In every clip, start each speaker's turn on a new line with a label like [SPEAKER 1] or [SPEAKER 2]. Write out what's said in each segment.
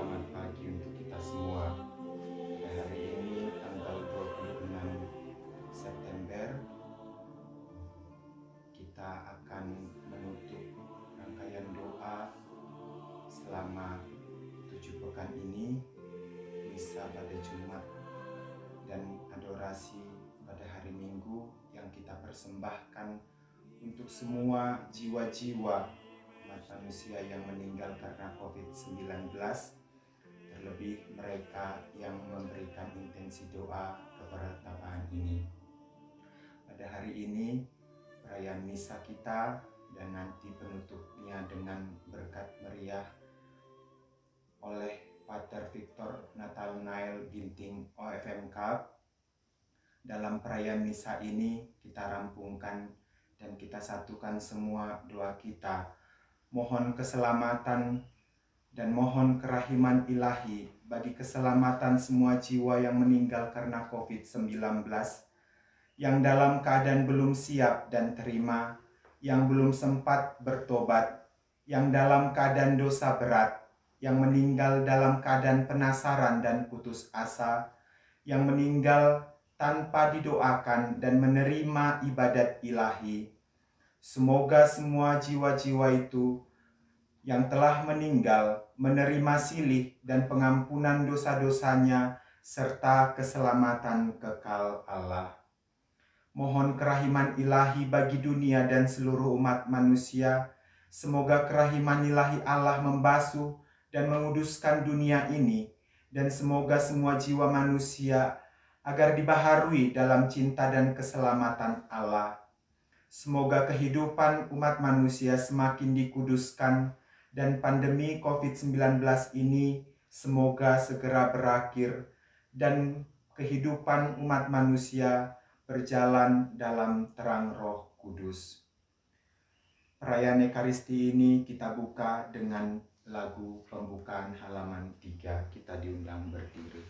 [SPEAKER 1] Selamat pagi untuk kita semua. Pada hari ini tanggal 26 September kita akan menutup rangkaian doa selama 7 pekan ini, misa pada Jumat dan adorasi pada hari Minggu yang kita persembahkan untuk semua jiwa-jiwa umat manusia yang meninggal karena COVID-19, terlebih mereka yang memberikan intensi doa keberatapan ini. Pada hari ini perayaan misa kita dan nanti penutupnya dengan berkat meriah oleh Pater Victor Nathanael Ginting OFM Cup. Dalam perayaan misa ini kita rampungkan dan kita satukan semua doa kita. Mohon keselamatan dan mohon kerahiman ilahi bagi keselamatan semua jiwa yang meninggal karena COVID-19, yang dalam keadaan belum siap dan terima, yang belum sempat bertobat, yang dalam keadaan dosa berat, yang meninggal dalam keadaan penasaran dan putus asa, yang meninggal tanpa didoakan dan menerima ibadat ilahi. Semoga semua jiwa-jiwa itu yang telah meninggal menerima silih dan pengampunan dosa-dosanya serta keselamatan kekal Allah. Mohon kerahiman ilahi bagi dunia dan seluruh umat manusia. Semoga kerahiman ilahi Allah membasuh dan menguduskan dunia ini, dan semoga semua jiwa manusia agar dibaharui dalam cinta dan keselamatan Allah. Semoga kehidupan umat manusia semakin dikuduskan dan pandemi COVID-19 ini semoga segera berakhir dan kehidupan umat manusia berjalan dalam terang Roh Kudus. Perayaan Ekaristi ini kita buka dengan lagu pembukaan halaman 3. Kita diundang berdiri.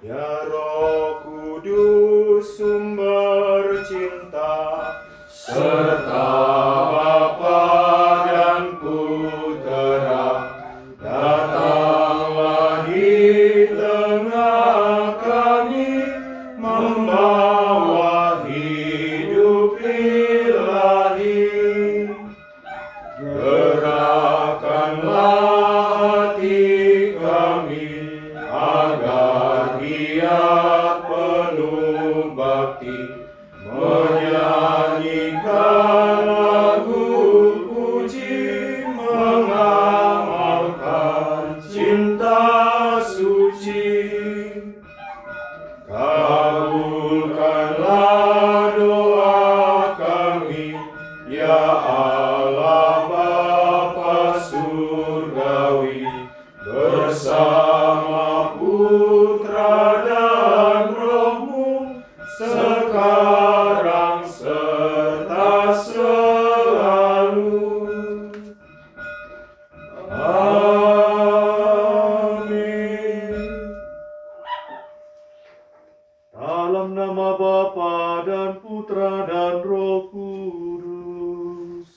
[SPEAKER 1] Ya Roh Kudus, sumber cinta, serta Bapa dan Putera, datanglah di tengah kami, membawa hidup ilahi. Gerakkanlah hati kami agar giat penuh bakti, menyanyikan lagu puji, mengamalkan cinta suci. Kabulkanlah doa kami, ya Allah Bapa Surgawi, bersama Putra dan Roh-Mu, sekarang serta selalu. Amin. Dalam nama Bapa dan Putra dan Roh Kudus.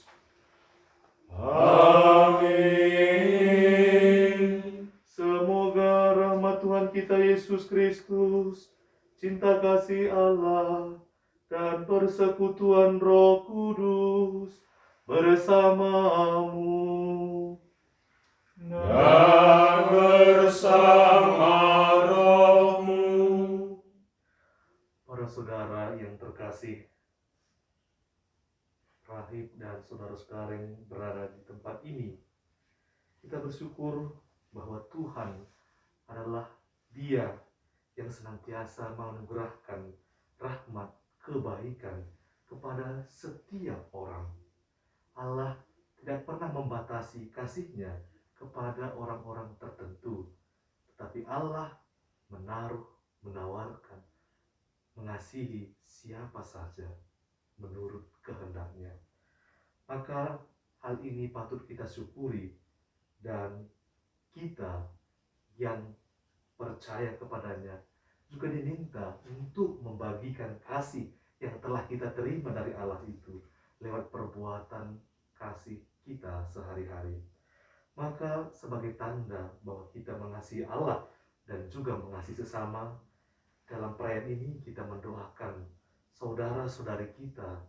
[SPEAKER 1] Amin. Semoga rahmat Tuhan kita Yesus Kristus, cinta kasih Allah, dan persekutuan Roh Kudus bersamamu dan bersama rohmu.
[SPEAKER 2] Para saudara yang terkasih, rahib dan saudara-saudara yang berada di tempat ini, kita bersyukur bahwa Tuhan adalah Dia yang senantiasa menganugerahkan rahmat kebaikan kepada setiap orang. Allah tidak pernah membatasi kasih-Nya kepada orang-orang tertentu, tetapi Allah menawarkan, mengasihi siapa saja menurut kehendak-Nya. Maka hal ini patut kita syukuri, dan kita yang percaya kepadanya juga diminta untuk membagikan kasih yang telah kita terima dari Allah itu lewat perbuatan kasih kita sehari-hari. Maka sebagai tanda bahwa kita mengasihi Allah dan juga mengasihi sesama, dalam perayaan ini kita mendoakan saudara-saudari kita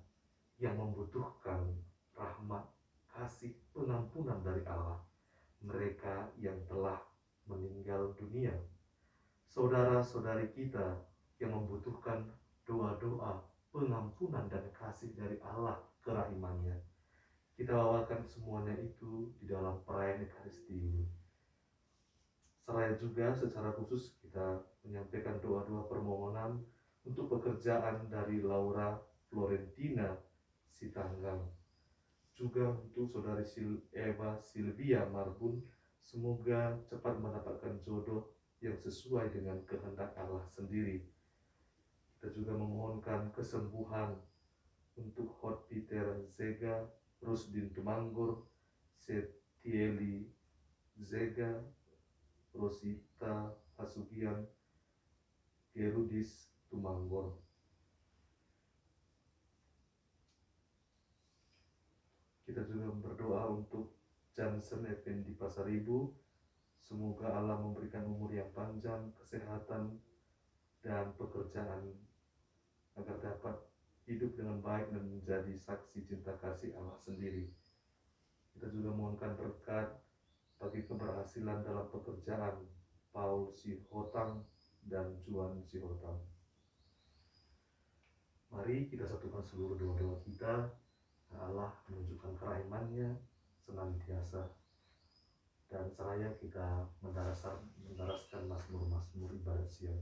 [SPEAKER 2] yang membutuhkan rahmat, kasih, pengampunan dari Allah, mereka yang telah meninggal dunia, saudara-saudari kita yang membutuhkan doa-doa, pengampunan dan kasih dari Allah kerahimannya. Kita bawakan semuanya itu di dalam perayaan Ekaristi ini. Seraya juga secara khusus kita menyampaikan doa-doa permohonan untuk pekerjaan dari Laura Florentina Sitanggang. Juga untuk saudari Eva Silvia Marbun, semoga cepat mendapatkan jodoh yang sesuai dengan kehendak Allah sendiri. Kita juga memohonkan kesembuhan untuk Hot Peter Zega, Rusdin Tumanggor, Setieli Zega, Rosita Hasugian, Gerudis Tumanggor. Kita juga berdoa untuk Johnson Effendi Pasaribu, semoga Allah memberikan umur yang panjang, kesehatan, dan pekerjaan agar dapat hidup dengan baik dan menjadi saksi cinta kasih Allah sendiri. Kita juga mohonkan berkat bagi keberhasilan dalam pekerjaan Paul Sihotang dan Juan Sihotang. Mari kita satukan seluruh doa-doa kita, Allah menunjukkan kerahimannya senantiasa, dan seraya kita mendaraskan Mazmur ibadat siang.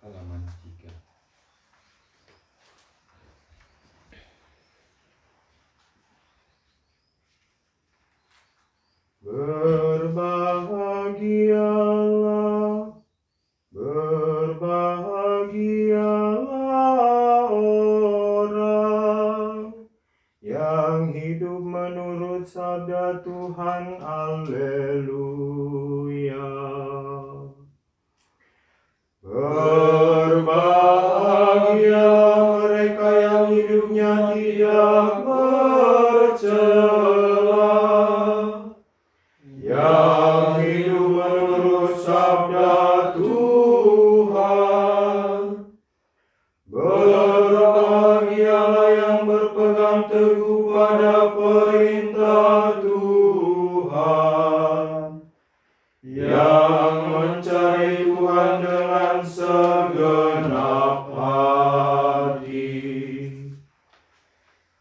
[SPEAKER 1] Halaman 3. Berbahagialah, berbahagialah orang yang hidup menurut sabda Tuhan. Haleluya. Berbahagia mereka yang hidupnya tidak bercela, yang hidup menurut sabda Tuhan. Berbahagialah yang berpegang teguh pada perintah Tuhan, yang mencari Tuhan dengan segenap hati,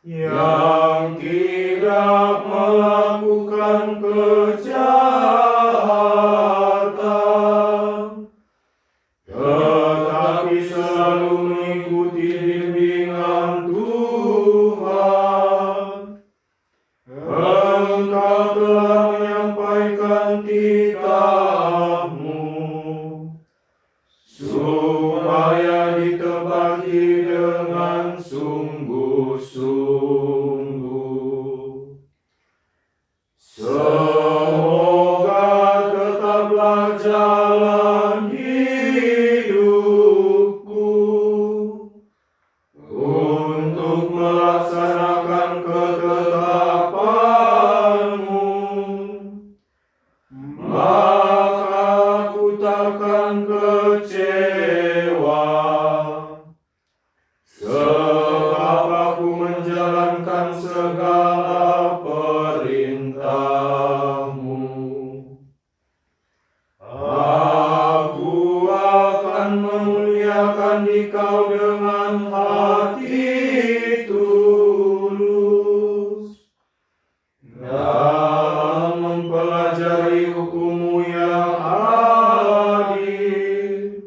[SPEAKER 1] yang tidak melakukan kejahatan, tetapi selalu mengikuti bimbingan Tuhan. Engkau telah menyampaikan titahmu supaya ditepati dengan sungguh-sungguh. Semoga tetaplah jalan hidupku untuk melaksanakan ketetapanmu, maka aku takkan kecewa, sebab aku menjalankan segala perintahmu. Aku akan memuliakan Dikau dengan hati tulus, dalam mempelajari hukum-Mu yang adil.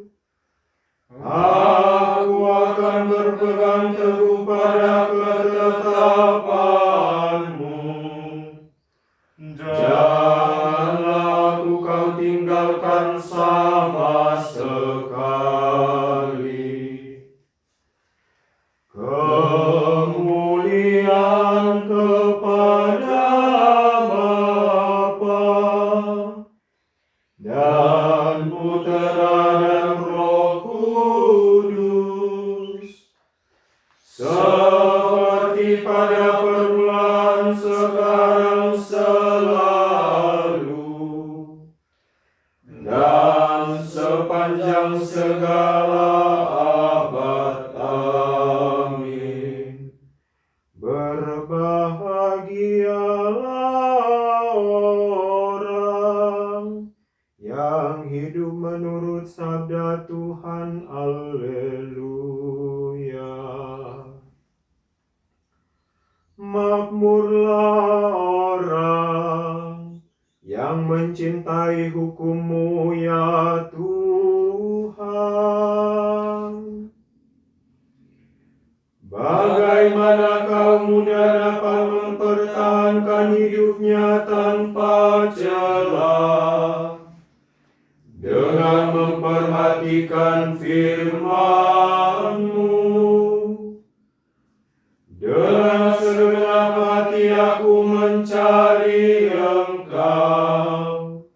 [SPEAKER 1] Aku akan berpegang teguh pada ketetapan-Mu. Janganlah aku Kau tinggalkan sama sekali. mencintai hukum-Mu ya Tuhan. Bagaimana kaum muda dapat mempertahankan hidupnya tanpa celah dengan memperhatikan firman-Mu? Dengan segenap hati aku mencari Engkau.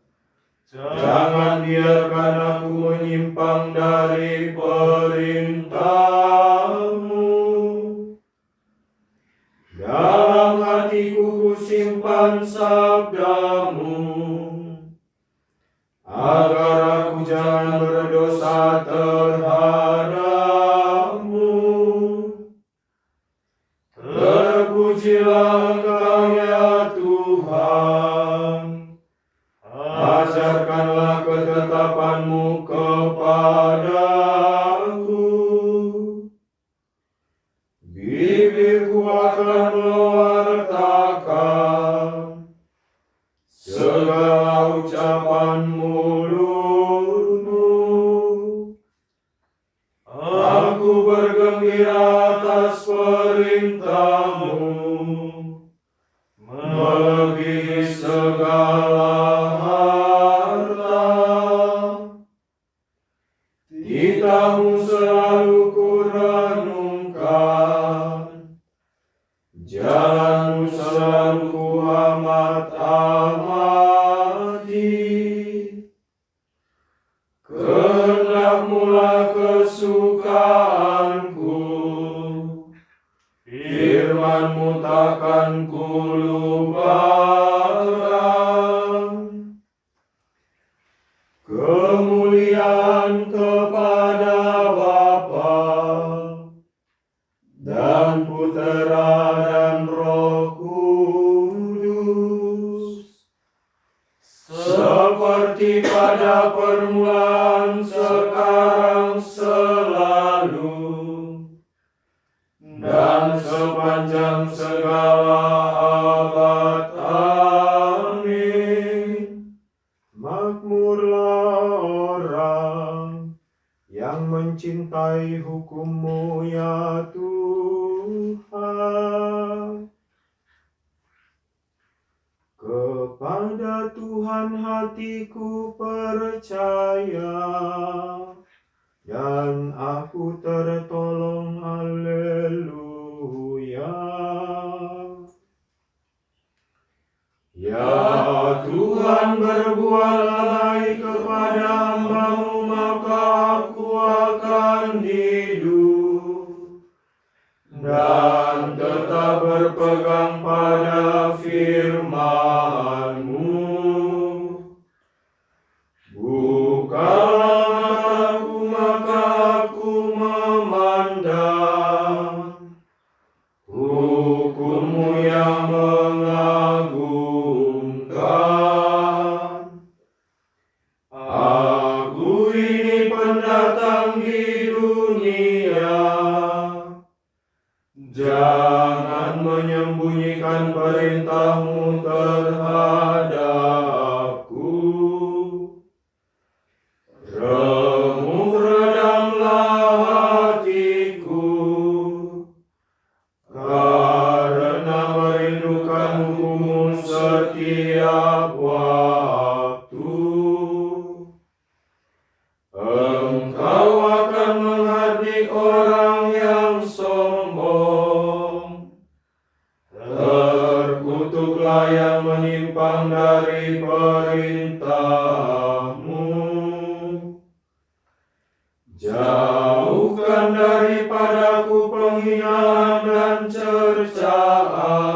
[SPEAKER 1] Jangan biarkan aku menyimpang dari perintah-Mu. Dalam hatiku kusimpan sabda-Mu, agar aku jangan berdosa terhadap-Mu. Terpujilah Engkau ya Tuhan, ajarkanlah ketetapan-Mu kepadaku. Bibirku akan mewartakan segala ucapan mulut-Mu. Aku bergembira atas perintah-Mu, melebihi segala harta. Titah-Mu selalu kurenungkan, jalan-Mu selalu kuamat-amati. Kehendak-Mu lah kesukaanku, firman-Mu takkan kulupakan. Kemuliaan kepada Bapa dan Putera dan Roh Kudus, seperti pada permulaan, sekarang, selalu, dan sepanjang segala abad. Amin. Makmurlah orang yang mencintai hukum-Mu ya Tuhan. Kepada Tuhan hatiku percaya, dan aku tertolong. Haleluya. Ya Tuhan, berbuatlah baik kepada hamba-Mu, maka aku akan hidup dan tetap berpegang pada firman-Mu. Bukalah mataku, maka aku memandang hukum-Mu yang mengagumkan. Aku ini pendatang di dunia, jangan menyembunyikan perintah-Mu terhadapku. Remuk redamlah hatiku, karena merindukan hukum-Mu setiap waktu. Engkau akan menghardik orang yang sombong, terkutuklah yang menyimpang dari perintah-Mu. Jauhkan daripadaku penghinaan dan cercaan,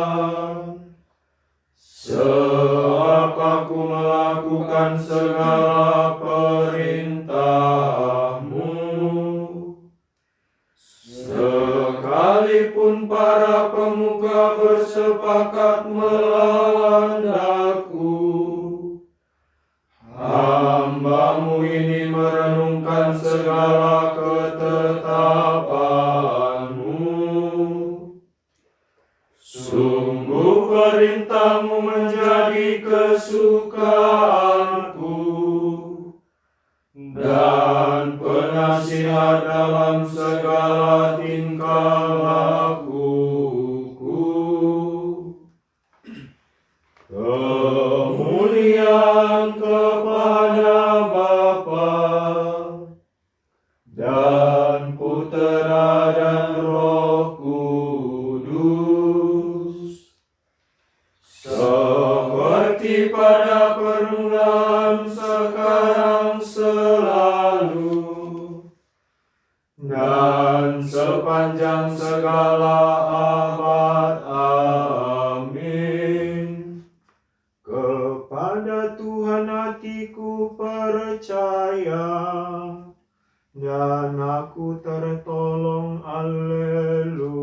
[SPEAKER 1] sebab aku melakukan segala perintah-Mu. Sekalipun para pemuka bersepakat melawan aku, hamba-Mu ini merenungkan segala ketetapan-Mu. Sungguh perintah-Mu menjadi kesukaanku,
[SPEAKER 3] segala tingkah lakuku. Kemuliaan kepada Bapa dan Putera dan Roh Kudus, seperti pada permulaan, sekarang, selalu, dan sepanjang segala abad. Amin. Kepada Tuhan hatiku percaya, dan aku tertolong. Haleluya.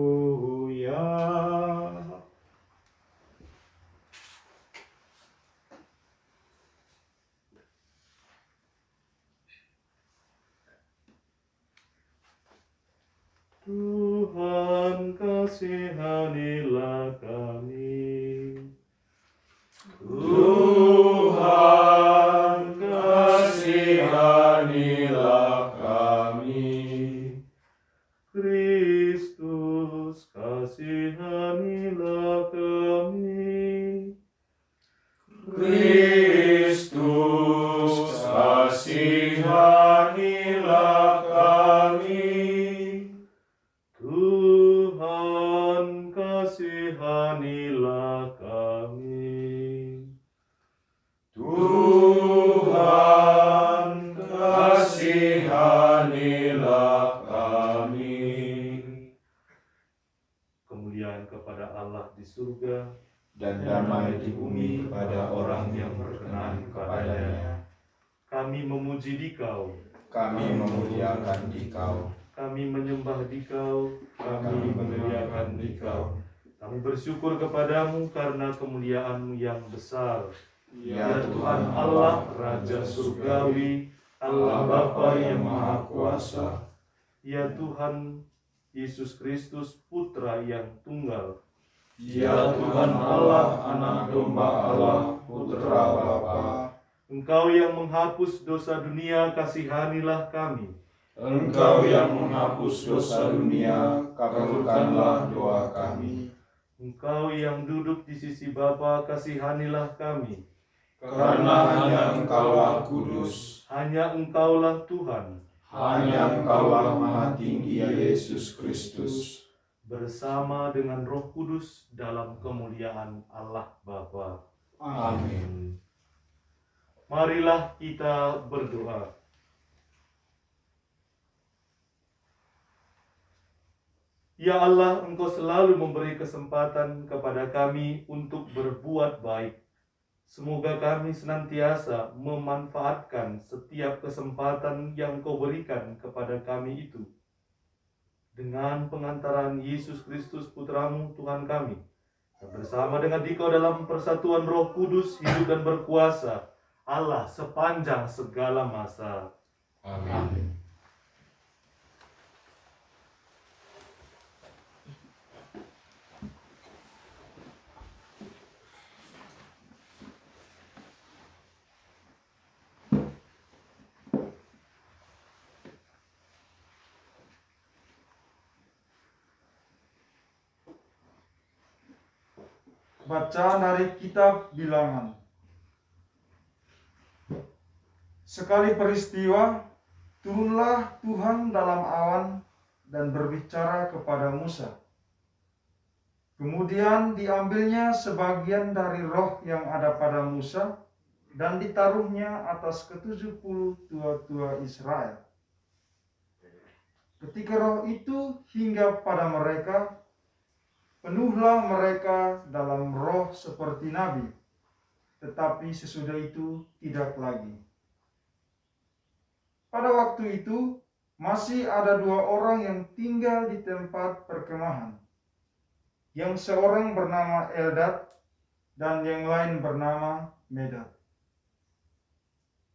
[SPEAKER 2] Tuhan kasihanilah kami.
[SPEAKER 3] Tuhan kasihanilah kami.
[SPEAKER 2] Kristus kasihanilah kami.
[SPEAKER 3] Kristus kasihanilah kami.
[SPEAKER 2] Tuhan kasihanilah kami.
[SPEAKER 3] Tuhan kasihanilah kami.
[SPEAKER 2] Kemuliaan kepada Allah di surga
[SPEAKER 1] Dan damai di bumi kepada orang yang berkenan kepadanya.
[SPEAKER 2] Kami memuji Dikau,
[SPEAKER 1] Kami memuliakan Dikau,
[SPEAKER 2] kami menyembah Dikau,
[SPEAKER 1] kami memuliakan Dikau.
[SPEAKER 2] kami bersyukur kepadamu karena kemuliaan-Mu yang besar.
[SPEAKER 1] Ya
[SPEAKER 2] Tuhan Allah, Raja Surgawi, Allah Bapa yang Maha Kuasa, ya Tuhan Yesus Kristus, Putra yang tunggal,
[SPEAKER 3] Ya Tuhan Allah, Anak Domba Allah, Putra Bapa.
[SPEAKER 2] Engkau yang menghapus dosa dunia, kasihanilah kami.
[SPEAKER 3] Engkau yang menghapus dosa dunia, kabulkanlah doa kami.
[SPEAKER 2] Engkau yang duduk di sisi Bapa, kasihanilah kami.
[SPEAKER 3] Karena hanya Engkaulah kudus,
[SPEAKER 2] Hanya Engkaulah Tuhan,
[SPEAKER 3] hanya Engkaulah Maha Tinggi, ya Yesus Kristus.
[SPEAKER 2] bersama dengan Roh Kudus dalam kemuliaan Allah Bapa.
[SPEAKER 3] Amin.
[SPEAKER 2] Marilah kita berdoa. Ya Allah, Engkau selalu memberi kesempatan kepada kami untuk berbuat baik. Semoga kami senantiasa memanfaatkan setiap kesempatan yang Kau berikan kepada kami itu. Dengan pengantaran Yesus Kristus Putramu Tuhan kami, dan bersama dengan Dikau dalam persatuan Roh Kudus, hidup dan berkuasa, Allah sepanjang segala masa.
[SPEAKER 3] Amin.
[SPEAKER 4] Bacaan dari kitab Bilangan. Sekali peristiwa, turunlah Tuhan dalam awan dan berbicara kepada Musa. Kemudian diambilnya sebagian dari roh yang ada pada Musa dan ditaruhnya atas ke-70 tua-tua Israel. Ketika roh itu hinggap pada mereka, penuhlah mereka dalam roh seperti nabi, tetapi sesudah itu tidak lagi. Pada waktu itu masih ada 2 orang yang tinggal di tempat perkemahan. Yang seorang bernama Eldad dan yang lain bernama Medad.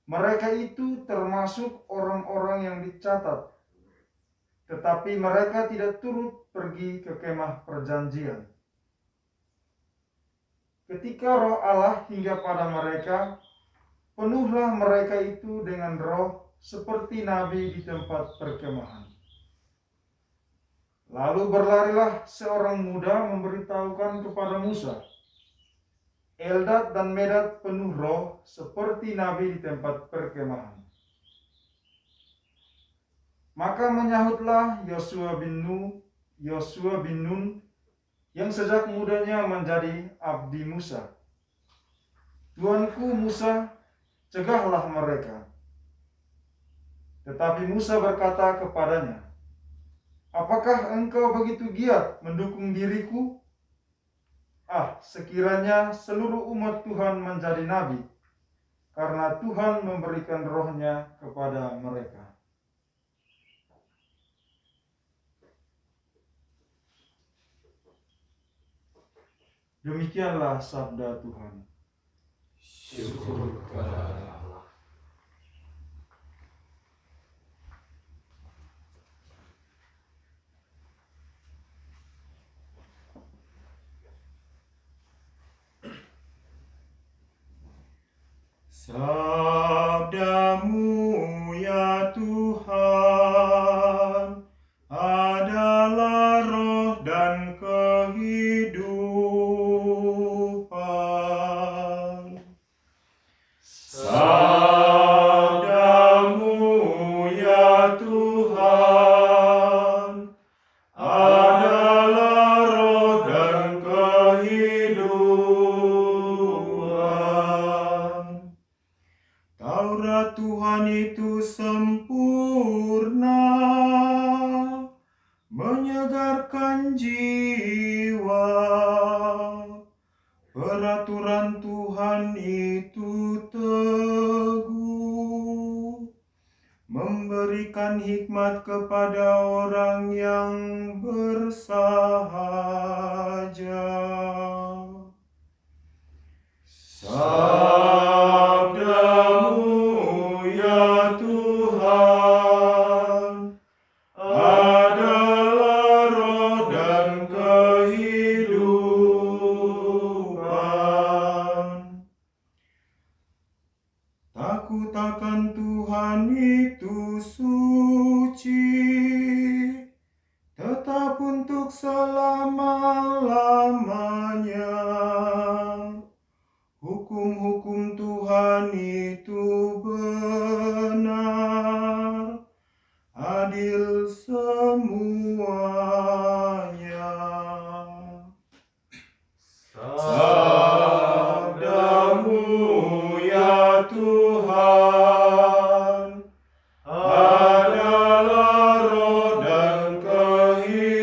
[SPEAKER 4] Mereka itu termasuk orang-orang yang dicatat, tetapi mereka tidak turut pergi ke kemah perjanjian. Ketika roh Allah hingga pada mereka, penuhlah mereka itu dengan roh seperti nabi di tempat perkemahan. Lalu berlarilah seorang muda memberitahukan kepada Musa, Eldad dan Medad penuh roh seperti nabi di tempat perkemahan. Maka menyahutlah Yosua bin Nun yang sejak mudanya menjadi abdi Musa. Tuanku Musa, cegahlah mereka. Tetapi Musa berkata kepadanya, apakah engkau begitu giat mendukung diriku? Sekiranya seluruh umat Tuhan menjadi nabi, karena Tuhan memberikan rohnya kepada mereka. Demikianlah sabda Tuhan.
[SPEAKER 3] Syukur kepada Allah. Sabdamu ya Tuhan adalah roh dan kehidupan. Sabdamu ya Tuhan adalah roh dan kehidupan. Taurat Tuhan itu sempurna, menyegarkan jiwa. Peraturan Tuhan itu teguh, memberikan hikmat kepada orang yang bersahaja. Sabdamu ya Tuhan adalah roh dan kehidupan. Takut akan Tuhan itu suci, tetap untuk selama-lamanya. Hukum-hukum Tuhan itu benar, adil semuanya. Sabdamu ya Tuhan adalah roh dan kehidupan.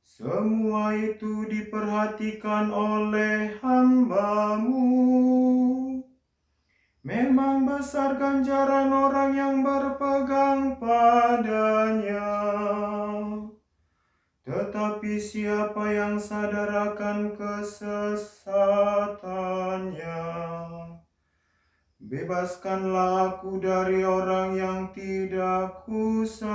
[SPEAKER 3] Semua itu diperhatikan oleh hamba-Mu. Memang besar ganjaran orang yang berpegang padanya. Tetapi siapa yang sadar akan kesesatannya? Bebaskanlah aku dari orang yang tidak kusadari.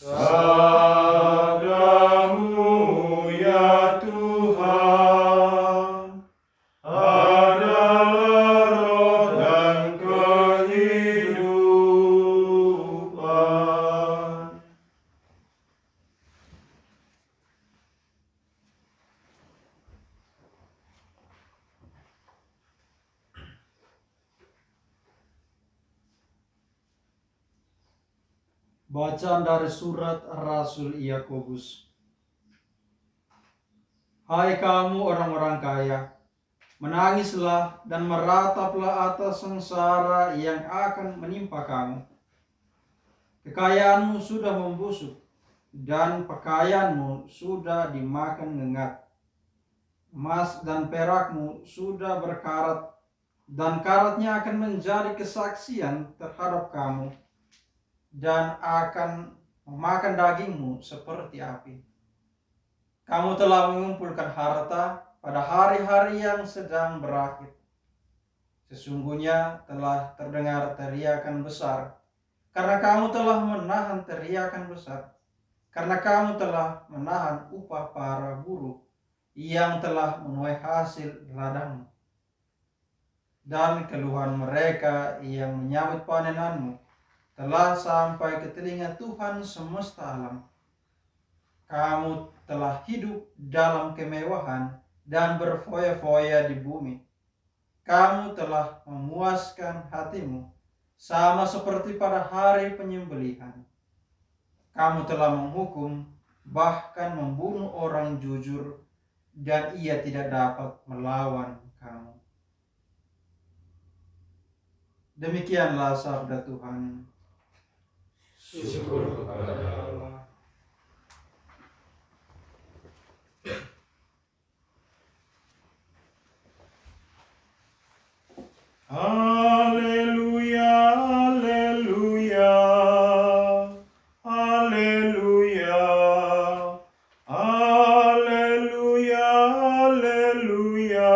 [SPEAKER 3] Sabdamu ya Tuhan adalah roh dan kehidupan.
[SPEAKER 5] Bacaan dari surat Rasul Yakobus. Hai kamu orang-orang kaya, menangislah dan merataplah atas sengsara yang akan menimpa kamu. Kekayaanmu sudah membusuk dan pakaianmu sudah dimakan ngengat. Emas dan perakmu sudah berkarat dan karatnya akan menjadi kesaksian terhadap kamu dan akan memakan dagingmu seperti api. Kamu telah mengumpulkan harta pada hari-hari yang sedang berakhir. Sesungguhnya telah terdengar teriakan besar, karena kamu telah menahan teriakan besar, karena kamu telah menahan upah para buruh yang telah menuai hasil ladangmu. dan keluhan mereka yang menyambut panenanmu telah sampai ke telinga Tuhan semesta alam. Kamu telah hidup dalam kemewahan dan berfoya-foya di bumi. Kamu telah memuaskan hatimu sama seperti pada hari penyembelihan. Kamu telah menghukum, bahkan membunuh orang jujur, dan ia tidak dapat melawan kamu. Demikianlah sabda Tuhan.
[SPEAKER 3] Syukur kepada Allah. Haleluya, haleluya, haleluya, haleluya, haleluya,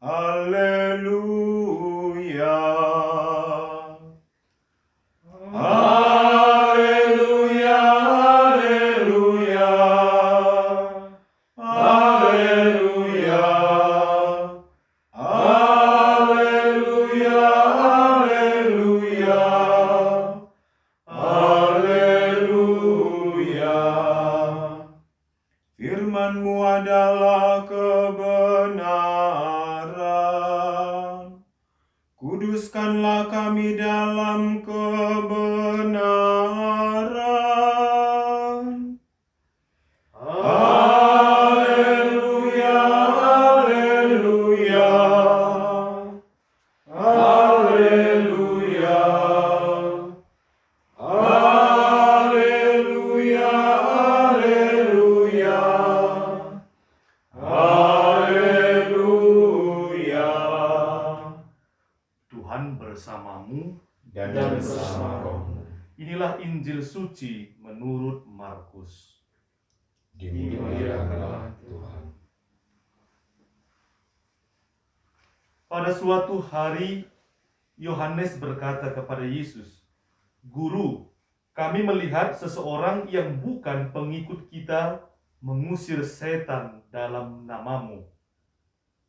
[SPEAKER 3] haleluya. Haleluya, haleluya, haleluya, haleluya, haleluya, haleluya. Firman-Mu adalah kebenaran. Kuduskanlah kami dalam kebenaran. Haleluya, haleluya, haleluya, haleluya, haleluya, haleluya.
[SPEAKER 2] Tuhan bersamamu
[SPEAKER 3] Dan bersama rohmu.
[SPEAKER 2] Inilah Injil suci menurut Markus.
[SPEAKER 3] Dimuliakanlah Tuhan.
[SPEAKER 2] Pada suatu hari, Yohanes berkata kepada Yesus, "Guru, kami melihat seseorang yang bukan pengikut kita mengusir setan dalam namamu.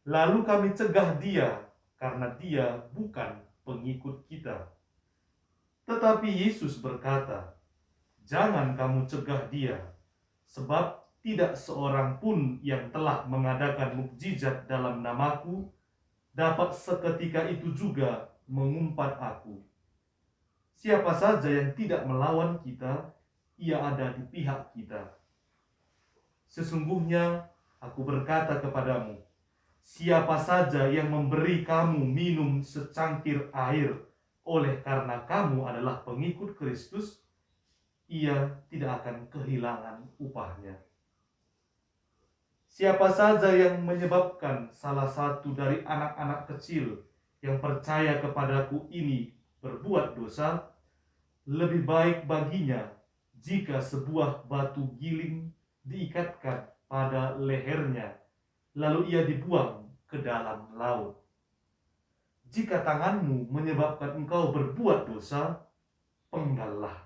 [SPEAKER 2] Lalu kami cegah dia karena dia bukan pengikut kita." Tetapi Yesus berkata, "Jangan kamu cegah dia, sebab tidak seorang pun yang telah mengadakan mukjizat dalam namaku dapat seketika itu juga mengumpat aku. Siapa saja yang tidak melawan kita, ia ada di pihak kita. Sesungguhnya aku berkata kepadamu, siapa saja yang memberi kamu minum secangkir air oleh karena kamu adalah pengikut Kristus, ia tidak akan kehilangan upahnya. Siapa saja yang menyebabkan salah satu dari anak-anak kecil yang percaya kepadaku ini berbuat dosa, lebih baik baginya jika sebuah batu giling diikatkan pada lehernya, lalu ia dibuang ke dalam laut. Jika tanganmu menyebabkan engkau berbuat dosa, penggallah,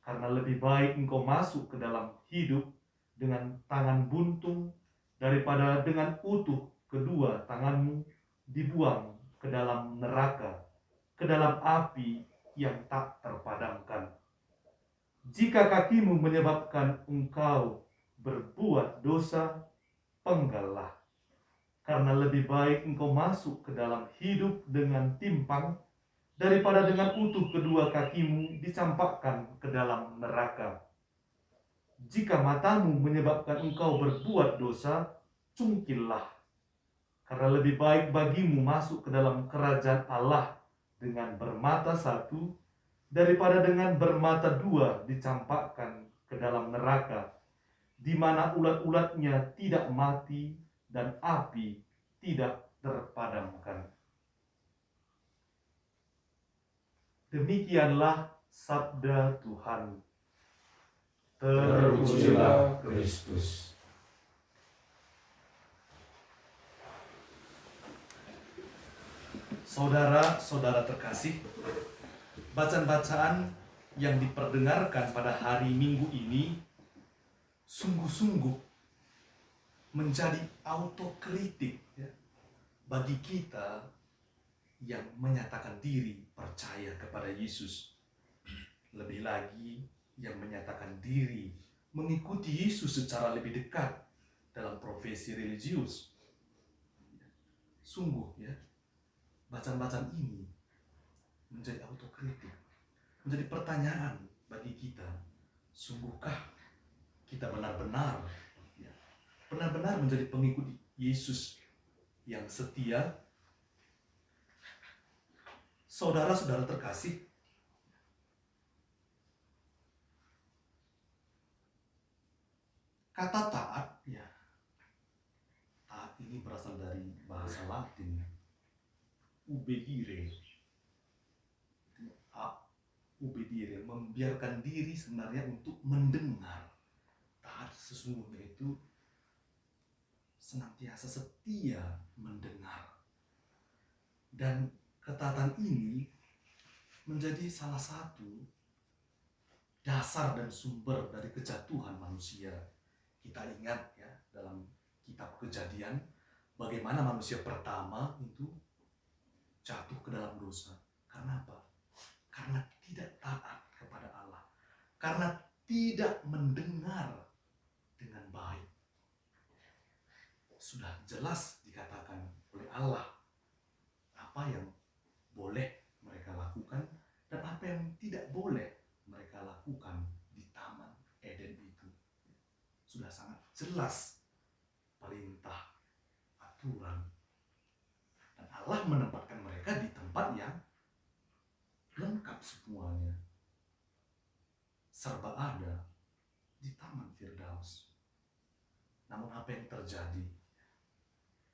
[SPEAKER 2] karena lebih baik engkau masuk ke dalam hidup dengan tangan buntung daripada dengan utuh kedua tanganmu dibuang ke dalam neraka, ke dalam api yang tak terpadamkan. Jika kakimu menyebabkan engkau berbuat dosa, penggallah, karena lebih baik engkau masuk ke dalam hidup dengan timpang daripada dengan utuh kedua kakimu dicampakkan ke dalam neraka. Jika matamu menyebabkan engkau berbuat dosa, cungkillah, karena lebih baik bagimu masuk ke dalam kerajaan Allah dengan bermata satu daripada dengan bermata dua dicampakkan ke dalam neraka, di mana ulat-ulatnya tidak mati dan api tidak terpadamkan. Demikianlah sabda Tuhan.
[SPEAKER 3] Terpujilah Kristus.
[SPEAKER 2] Saudara-saudara terkasih, bacaan-bacaan yang diperdengarkan pada hari Minggu ini sungguh-sungguh menjadi autokritik, ya, bagi kita yang menyatakan diri percaya kepada Yesus, lebih lagi yang menyatakan diri mengikuti Yesus secara lebih dekat dalam profesi religius. Sungguh ya, bacaan-bacaan ini menjadi autokritik, menjadi pertanyaan bagi kita. Sungguhkah kita benar-benar menjadi pengikut Yesus yang setia? Saudara-saudara terkasih, kata taat, ya, taat ini berasal dari bahasa Latin, ubedire. Ubedire, membiarkan diri sebenarnya untuk mendengar. Taat sesungguhnya itu senantiasa setia mendengar. Dan ketaatan ini menjadi salah satu dasar dan sumber dari kejatuhan manusia. Kita ingat ya, dalam kitab Kejadian, bagaimana manusia pertama itu jatuh ke dalam dosa. Karena apa? Karena tidak taat kepada Allah. Karena tidak mendengar dengan baik. Sudah jelas dikatakan oleh Allah apa yang boleh mereka lakukan dan apa yang tidak boleh mereka lakukan di Taman Eden itu. Sudah sangat jelas perintah, aturan. Dan Allah menempatkan mereka di tempat yang lengkap semuanya. Serba ada di Taman Firdaus. Namun apa yang terjadi?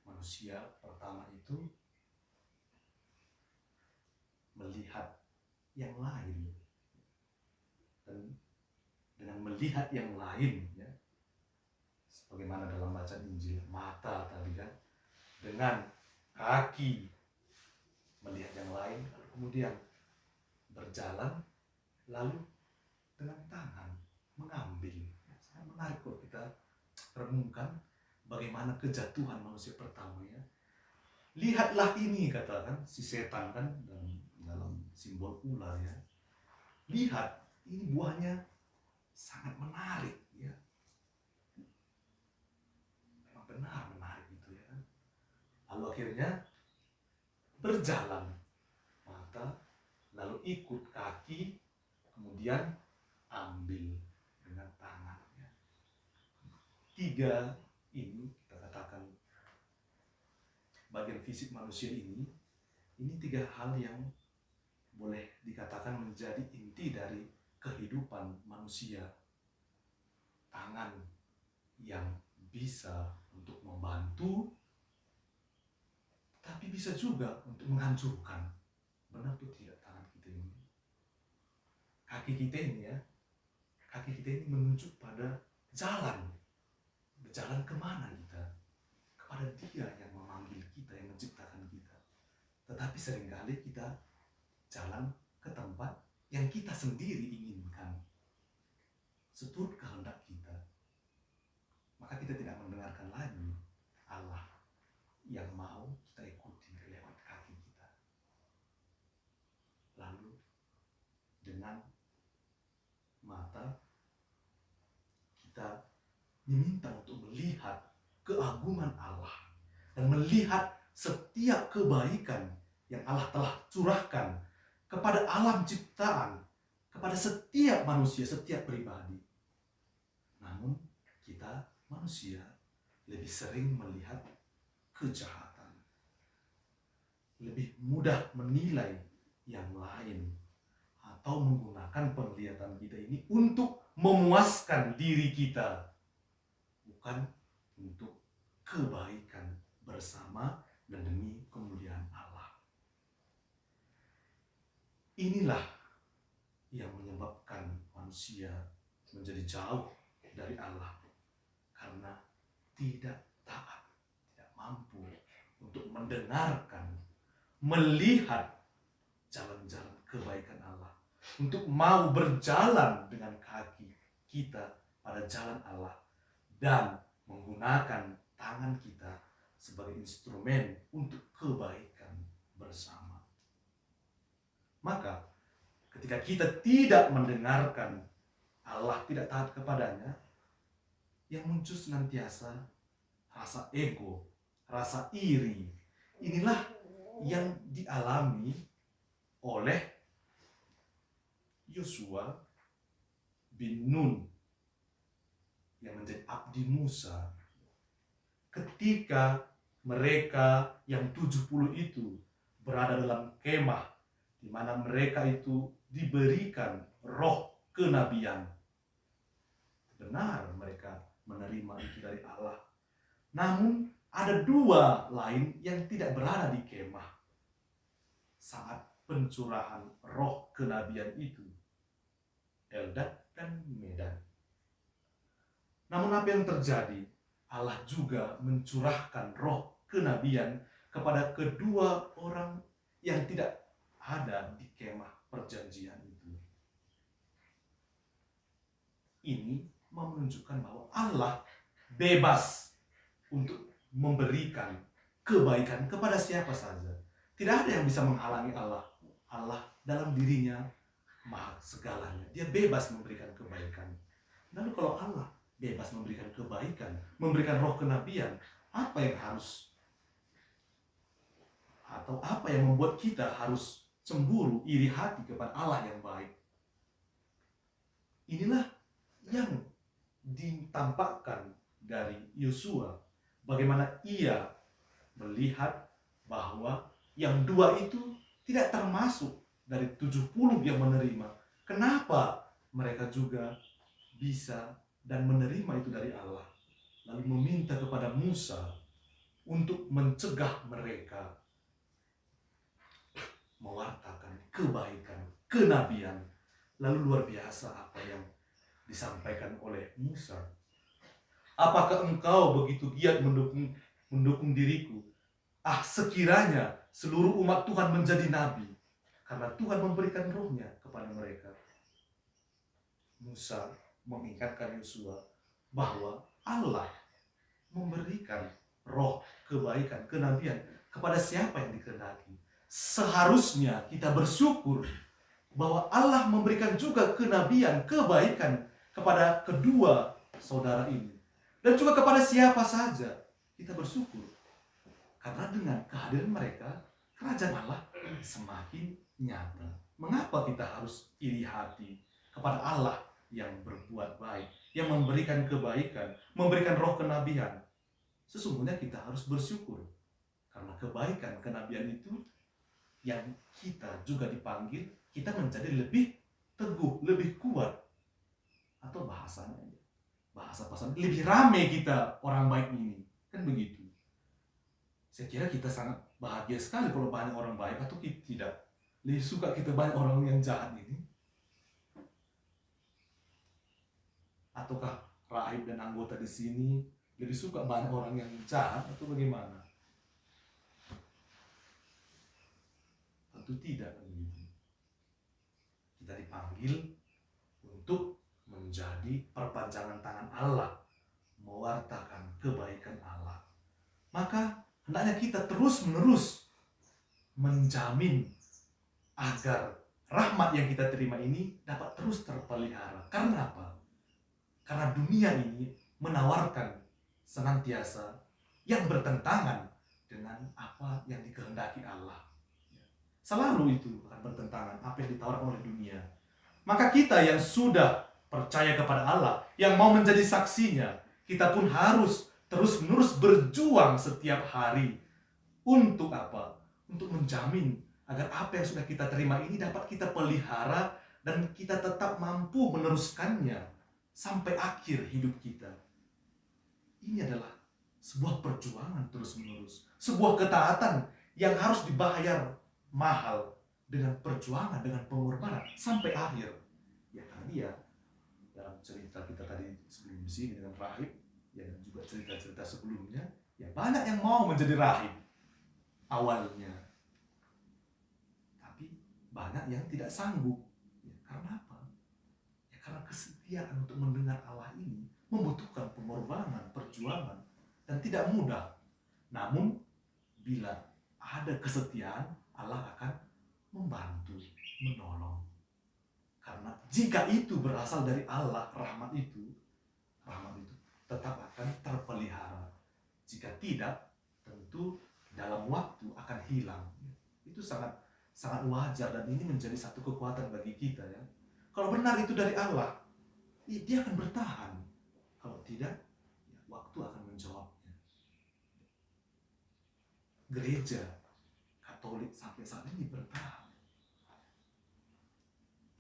[SPEAKER 2] Manusia pertama itu melihat yang lain. Dan dengan melihat yang lain, ya, sebagaimana dalam bacaan Injil, mata tadi kan, dengan kaki melihat yang lain, lalu kemudian berjalan, lalu dengan tangan mengambil. Sangat menarik kalau kita renungkan bagaimana kejatuhan manusia pertama ya. Lihatlah ini, katakan si setan kan dalam simbol ular ya. Lihat, ini buahnya sangat menarik ya. Memang benar menarik itu ya. Lalu akhirnya berjalan mata, lalu ikut kaki, kemudian ambil dengan tangannya. 3 ini kita katakan bagian fisik manusia ini 3 hal yang boleh dikatakan menjadi inti dari kehidupan manusia. Tangan yang bisa untuk membantu, tapi bisa juga untuk menghancurkan. Benar tuh tidak tangan kita ini? Kaki kita ini ya, kaki kita ini menunjuk pada jalan. Berjalan kemana kita? Kepada Dia yang memanggil kita, yang menciptakan kita. Tetapi seringkali kita jalan ke tempat yang kita sendiri inginkan, seturut kehendak kita. Maka kita tidak mendengarkan lagi Allah yang mau kita ikuti lewat kaki kita. Lalu dengan mata kita diminta untuk melihat keagungan Allah dan melihat setiap kebaikan yang Allah telah curahkan kepada alam ciptaan, kepada setiap manusia, setiap pribadi. Namun kita manusia lebih sering melihat kejahatan, lebih mudah menilai yang lain, atau menggunakan penglihatan kita ini untuk memuaskan diri kita, bukan untuk kebaikan bersama dan demi kemuliaan Allah. Inilah yang menyebabkan manusia menjadi jauh dari Allah, karena tidak taat, tidak mampu untuk mendengarkan, melihat jalan-jalan kebaikan Allah, untuk mau berjalan dengan kaki kita pada jalan Allah dan menggunakan tangan kita sebagai instrumen untuk kebaikan bersama. Maka ketika kita tidak mendengarkan Allah, tidak taat kepadanya, yang muncul senantiasa rasa ego, rasa iri. Inilah yang dialami oleh Yosua bin Nun yang menjadi abdi Musa. Ketika mereka yang 70 itu berada dalam kemah, di mana mereka itu diberikan roh kenabian. Benar mereka menerima itu dari Allah. Namun ada dua lain yang tidak berada di kemah saat pencurahan roh kenabian itu, Eldad dan Medad. Namun apa yang terjadi? Allah juga mencurahkan roh kenabian kepada kedua orang yang tidak ada di kemah perjanjian itu. Ini menunjukkan bahwa Allah bebas untuk memberikan kebaikan kepada siapa saja. Tidak ada yang bisa menghalangi Allah. Allah dalam dirinya maha segalanya. Dia bebas memberikan kebaikan. Lalu kalau Allah bebas memberikan kebaikan, memberikan roh kenabian, apa yang harus, atau apa yang membuat kita harus cemburu, iri hati kepada Allah yang baik? Inilah yang ditampakkan dari Yosua, bagaimana ia melihat bahwa yang dua itu tidak termasuk dari 70 yang menerima. Kenapa mereka juga bisa dan menerima itu dari Allah? Lalu meminta kepada Musa untuk mencegah mereka mewartakan kebaikan, kenabian. Lalu luar biasa apa yang disampaikan oleh Musa. Apakah engkau begitu giat mendukung diriku? Sekiranya seluruh umat Tuhan menjadi nabi, karena Tuhan memberikan rohnya kepada mereka. Musa mengingatkan Yosua bahwa Allah memberikan roh kebaikan, kenabian kepada siapa yang dikehendaki. Seharusnya kita bersyukur bahwa Allah memberikan juga kenabian, kebaikan kepada kedua saudara ini. Dan juga kepada siapa saja kita bersyukur. Karena dengan kehadiran mereka, kerajaan Allah semakin nyata. Mengapa kita harus iri hati kepada Allah yang berbuat baik, yang memberikan kebaikan, memberikan roh kenabian? Sesungguhnya kita harus bersyukur. Karena kebaikan, kenabian itu yang kita juga dipanggil, kita menjadi lebih teguh, lebih kuat. Atau bahasanya, bahasa lebih ramai kita orang baik ini. Kan begitu. Saya kira kita sangat bahagia sekali kalau banyak orang baik, atau tidak. Lebih suka kita banyak orang yang jahat ini. Ataukah rahib dan anggota di sini lebih suka banyak orang yang jahat atau bagaimana? Tentu tidak begitu. Kita dipanggil untuk menjadi perpanjangan tangan Allah, mewartakan kebaikan Allah. Maka hendaknya kita terus-menerus menjamin agar rahmat yang kita terima ini dapat terus terpelihara. Karena apa? Karena dunia ini menawarkan senantiasa yang bertentangan dengan apa yang dikehendaki Allah. Selalu itu akan bertentangan apa yang ditawarkan oleh dunia. Maka kita yang sudah percaya kepada Allah, yang mau menjadi saksinya, kita pun harus terus-menerus berjuang setiap hari. Untuk apa? Untuk menjamin agar apa yang sudah kita terima ini dapat kita pelihara dan kita tetap mampu meneruskannya sampai akhir hidup kita. Ini adalah sebuah perjuangan terus-menerus, sebuah ketaatan yang harus dibayar mahal dengan perjuangan, dengan pengorbanan sampai akhir. Ya tadi ya, dalam cerita kita tadi sebelum di sini dengan rahib, ya, dan juga cerita-cerita sebelumnya, ya banyak yang mau menjadi rahib awalnya, tapi banyak yang tidak sanggup. Ya, karena apa? Ya karena kesetiaan untuk mendengar Allah ini membutuhkan pengorbanan, perjuangan, dan tidak mudah. Namun bila ada kesetiaan, Allah akan membantu, menolong. Karena jika itu berasal dari Allah, rahmat itu tetap akan terpelihara. Jika tidak, tentu dalam waktu akan hilang. Itu sangat wajar, dan ini menjadi satu kekuatan bagi kita ya. Kalau benar itu dari Allah, dia akan bertahan. Kalau tidak, ya, waktu akan menjawabnya. Gereja Katolik sampai saat ini bertahan.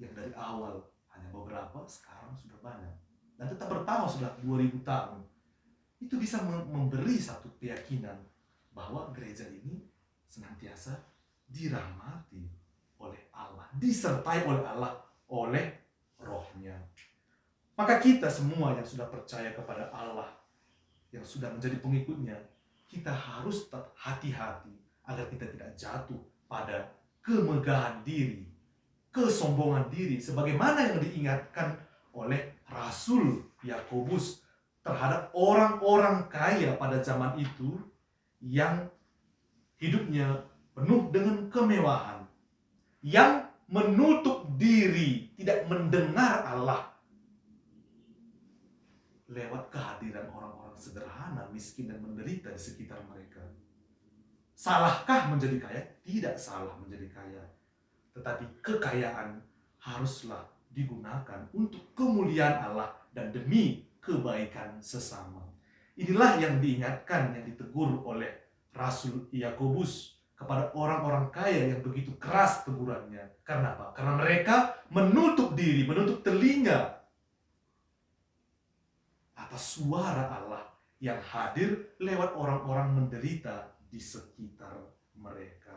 [SPEAKER 2] Yang dari awal hanya beberapa, sekarang sudah banyak. Dan tetap bertahan sudah 2000 tahun. Itu bisa memberi satu keyakinan bahwa gereja ini senantiasa dirahmati oleh Allah, disertai oleh Allah, oleh Roh-Nya. Maka kita semua yang sudah percaya kepada Allah, yang sudah menjadi pengikutnya, kita harus tetap hati-hati agar kita tidak jatuh pada kemegahan diri, kesombongan diri, sebagaimana yang diingatkan oleh Rasul Yakobus terhadap orang-orang kaya pada zaman itu yang hidupnya penuh dengan kemewahan, yang menutup diri, tidak mendengar Allah lewat kehadiran orang-orang sederhana, miskin dan menderita di sekitar mereka. Salahkah menjadi kaya? Tidak salah menjadi kaya. Tetapi kekayaan haruslah digunakan untuk kemuliaan Allah dan demi kebaikan sesama. Inilah yang diingatkan, yang ditegur oleh Rasul Yakobus kepada orang-orang kaya yang begitu keras tegurannya. Karena apa? Karena mereka menutup diri, menutup telinga atas suara Allah yang hadir lewat orang-orang menderita di sekitar mereka.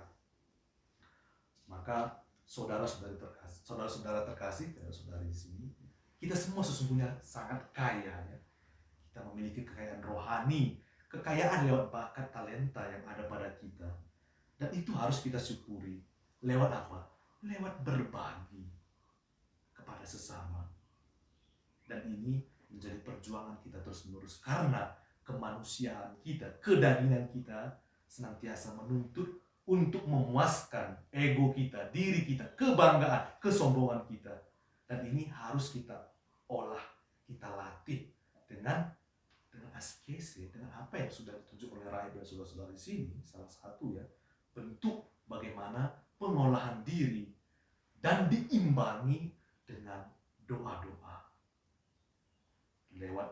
[SPEAKER 2] Maka saudara-saudara terkasih, saudara-saudari di sini, kita semua sesungguhnya sangat kaya ya. Kita memiliki kekayaan rohani, kekayaan lewat bakat talenta yang ada pada kita. Dan itu harus kita syukuri. Lewat apa? Lewat berbagi kepada sesama. Dan ini menjadi perjuangan kita terus-menerus. Karena kemanusiaan kita, kedagingan kita senantiasa menuntut untuk memuaskan ego kita, diri kita, kebanggaan, kesombongan kita. Dan ini harus kita olah, kita latih dengan askese, dengan apa yang sudah ditunjuk oleh Raib dan saudara-saudara di sini. Salah satu ya, bentuk bagaimana pengolahan diri dan diimbangi dengan doa-doa. Lewat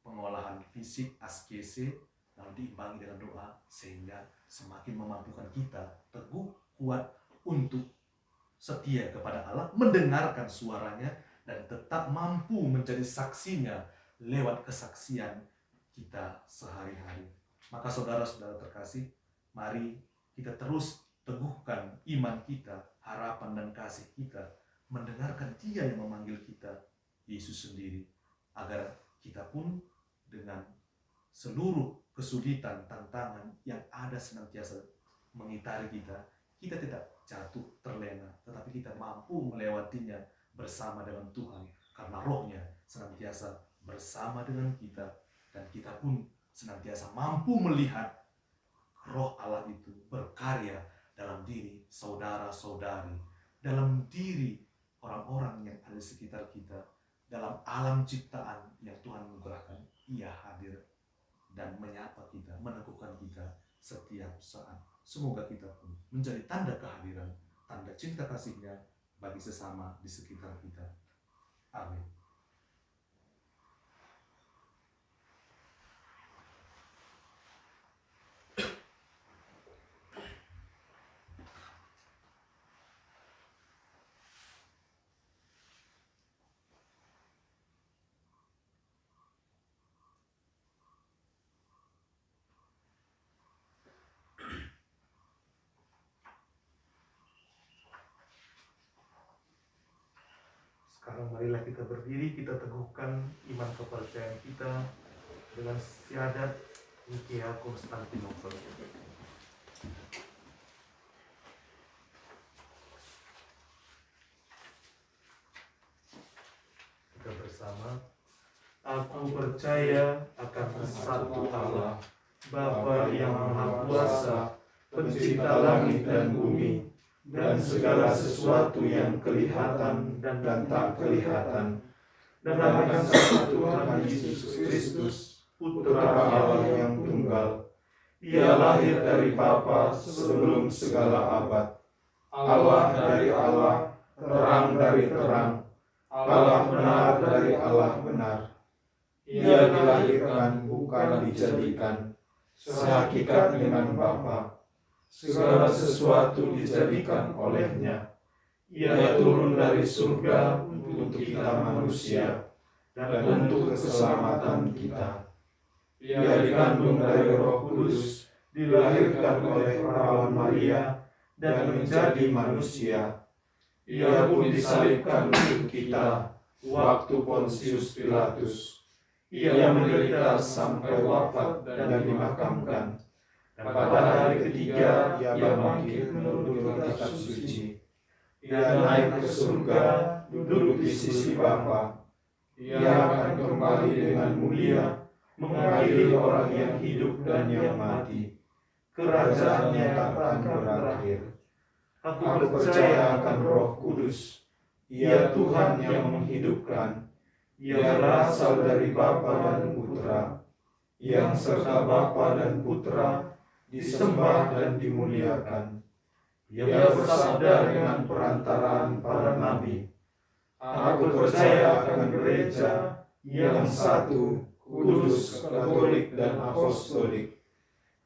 [SPEAKER 2] pengolahan fisik, askese, lalu diimbangi dengan doa, sehingga semakin memampukan kita teguh, kuat untuk setia kepada Allah, mendengarkan suaranya, dan tetap mampu menjadi saksinya lewat kesaksian kita sehari-hari. Maka saudara-saudara terkasih, mari kita terus teguhkan iman kita, harapan dan kasih kita, mendengarkan Dia yang memanggil kita, Yesus sendiri, agar kita pun dengan seluruh kesulitan, tantangan yang ada senantiasa mengitari kita, kita tidak jatuh terlena, tetapi kita mampu melewatinya bersama dengan Tuhan, karena Roh-Nya senantiasa bersama dengan kita, dan kita pun senantiasa mampu melihat Roh Allah itu berkarya dalam diri saudara-saudari, dalam diri orang-orang yang ada di sekitar kita, dalam alam ciptaan yang Tuhan anugerahkan. Ia hadir dan menyapa kita, meneguhkan kita setiap saat. Semoga kita pun menjadi tanda kehadiran, tanda cinta kasih-Nya bagi sesama di sekitar kita. Amin. Sekarang marilah kita berdiri, kita teguhkan iman kepercayaan kita dengan syahadat Nikia Konstantinopel. Kita bersama. Aku percaya akan satu Allah, Bapa yang Maha Kuasa,
[SPEAKER 3] Pencipta langit dan bumi, dan segala sesuatu yang kelihatan dan tak kelihatan, dan akan satu Tuhan Yesus Kristus, Putra Allah yang tunggal. Ia lahir dari Bapa sebelum segala abad. Allah dari Allah, terang dari terang, Allah benar dari Allah benar. Ia dilahirkan bukan dijadikan, sehakikat dengan Bapa. Segala sesuatu dijadikan olehnya. Ia turun dari surga untuk kita manusia dan untuk keselamatan kita. Ia dikandung dari Roh Kudus, dilahirkan oleh perawan Maria, dan menjadi manusia. Ia pun disalibkan untuk kita waktu Pontius Pilatus. Ia menderita sampai wafat dan dimakamkan. Pada hari ketiga ia bangkit menurut kitab suci. Ia naik ke surga, duduk di sisi Bapa. Ia akan kembali dengan mulia, mengadili orang yang hidup dan yang mati. Kerajaannya tak akan berakhir. Aku percaya akan Roh Kudus. Ia Tuhan yang menghidupkan. Ia berasal dari Bapa dan Putra, yang serta Bapa dan Putra disembah dan dimuliakan. Ia bersabda dengan perantaraan para nabi. Aku percaya akan gereja yang satu, kudus, katolik, dan apostolik.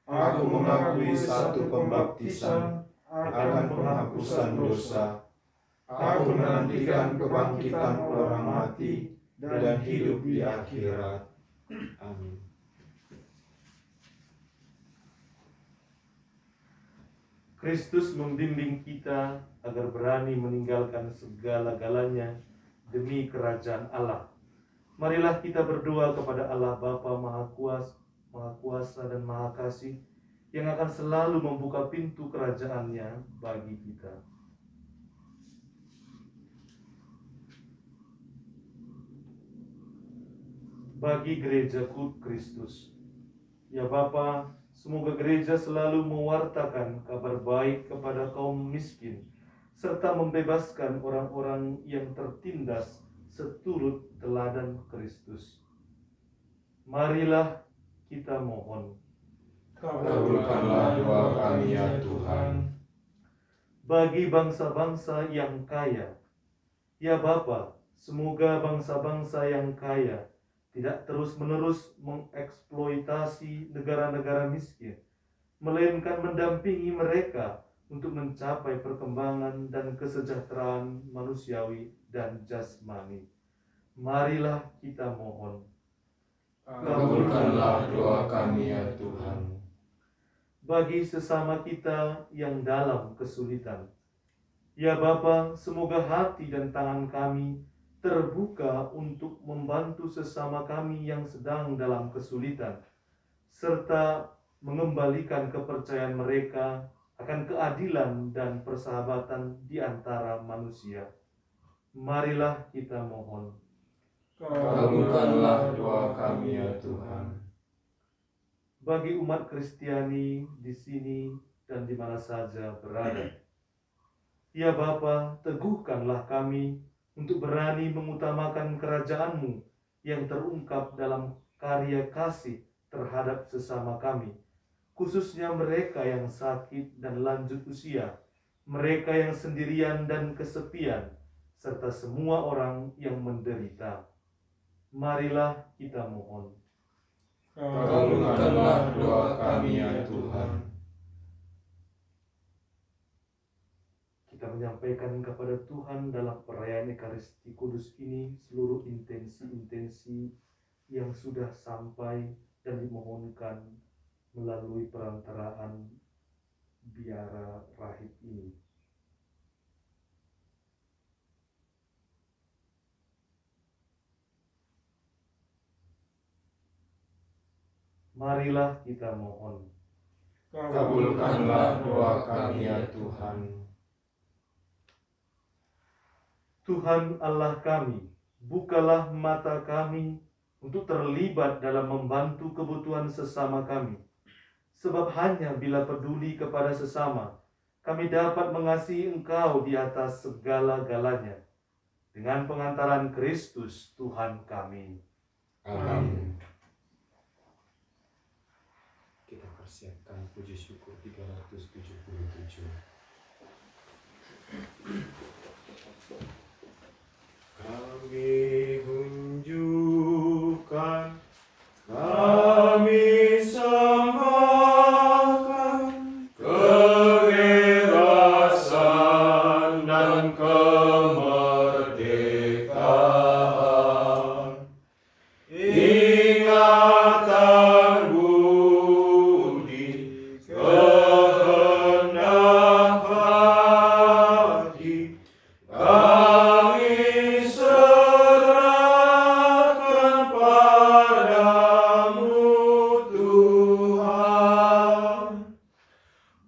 [SPEAKER 3] Aku mengakui satu pembaptisan akan penghapusan dosa. Aku menantikan kebangkitan orang mati dan hidup di akhirat. Amin.
[SPEAKER 2] Kristus membimbing kita agar berani meninggalkan segala-galanya demi kerajaan Allah. Marilah kita berdoa kepada Allah Bapa Maha Kuasa dan Maha Kasih, yang akan selalu membuka pintu kerajaannya bagi kita. Bagi gerejaku Kristus. Ya Bapa, semoga gereja selalu mewartakan kabar baik kepada kaum miskin, serta membebaskan orang-orang yang tertindas seturut teladan Kristus. Marilah kita mohon.
[SPEAKER 3] Kabulkanlah doa kami ya Tuhan.
[SPEAKER 2] Bagi bangsa-bangsa yang kaya, ya Bapa, semoga bangsa-bangsa yang kaya tidak terus-menerus mengeksploitasi negara-negara miskin, melainkan mendampingi mereka untuk mencapai perkembangan dan kesejahteraan manusiawi dan jasmani. Marilah kita mohon.
[SPEAKER 3] Kabulkanlah doa kami ya Tuhan.
[SPEAKER 2] Bagi sesama kita yang dalam kesulitan, ya Bapa, semoga hati dan tangan kami terbuka untuk membantu sesama kami yang sedang dalam kesulitan, serta mengembalikan kepercayaan mereka akan keadilan dan persahabatan di antara manusia. Marilah kita mohon.
[SPEAKER 3] Kabulkanlah doa kami ya Tuhan.
[SPEAKER 2] Bagi umat Kristiani di sini dan di mana saja berada, ya Bapa, teguhkanlah kami untuk berani mengutamakan kerajaan-Mu yang terungkap dalam karya kasih terhadap sesama kami, khususnya mereka yang sakit dan lanjut usia, mereka yang sendirian dan kesepian, serta semua orang yang menderita. Marilah kita mohon.
[SPEAKER 3] Kabulkanlah doa kami ya Tuhan.
[SPEAKER 2] Kita menyampaikan kepada Tuhan dalam perayaan Ekaristi Kudus ini seluruh intensi-intensi yang sudah sampai dan dimohonkan melalui perantaraan biara rahib ini. Marilah kita mohon.
[SPEAKER 3] Kabulkanlah doa kami ya Tuhan.
[SPEAKER 2] Tuhan Allah kami, bukalah mata kami untuk terlibat dalam membantu kebutuhan sesama kami, sebab hanya bila peduli kepada sesama, kami dapat mengasihi Engkau di atas segala-galanya. Dengan pengantaran Kristus Tuhan kami.
[SPEAKER 3] Amin.
[SPEAKER 1] Kita persiapkan puji syukur 377.
[SPEAKER 3] Kami tunjukkan, kami sembahkan kebebasan dan kemerdekaan. Ingatan budi, kehendak hati, kami serahkan padamu Tuhan.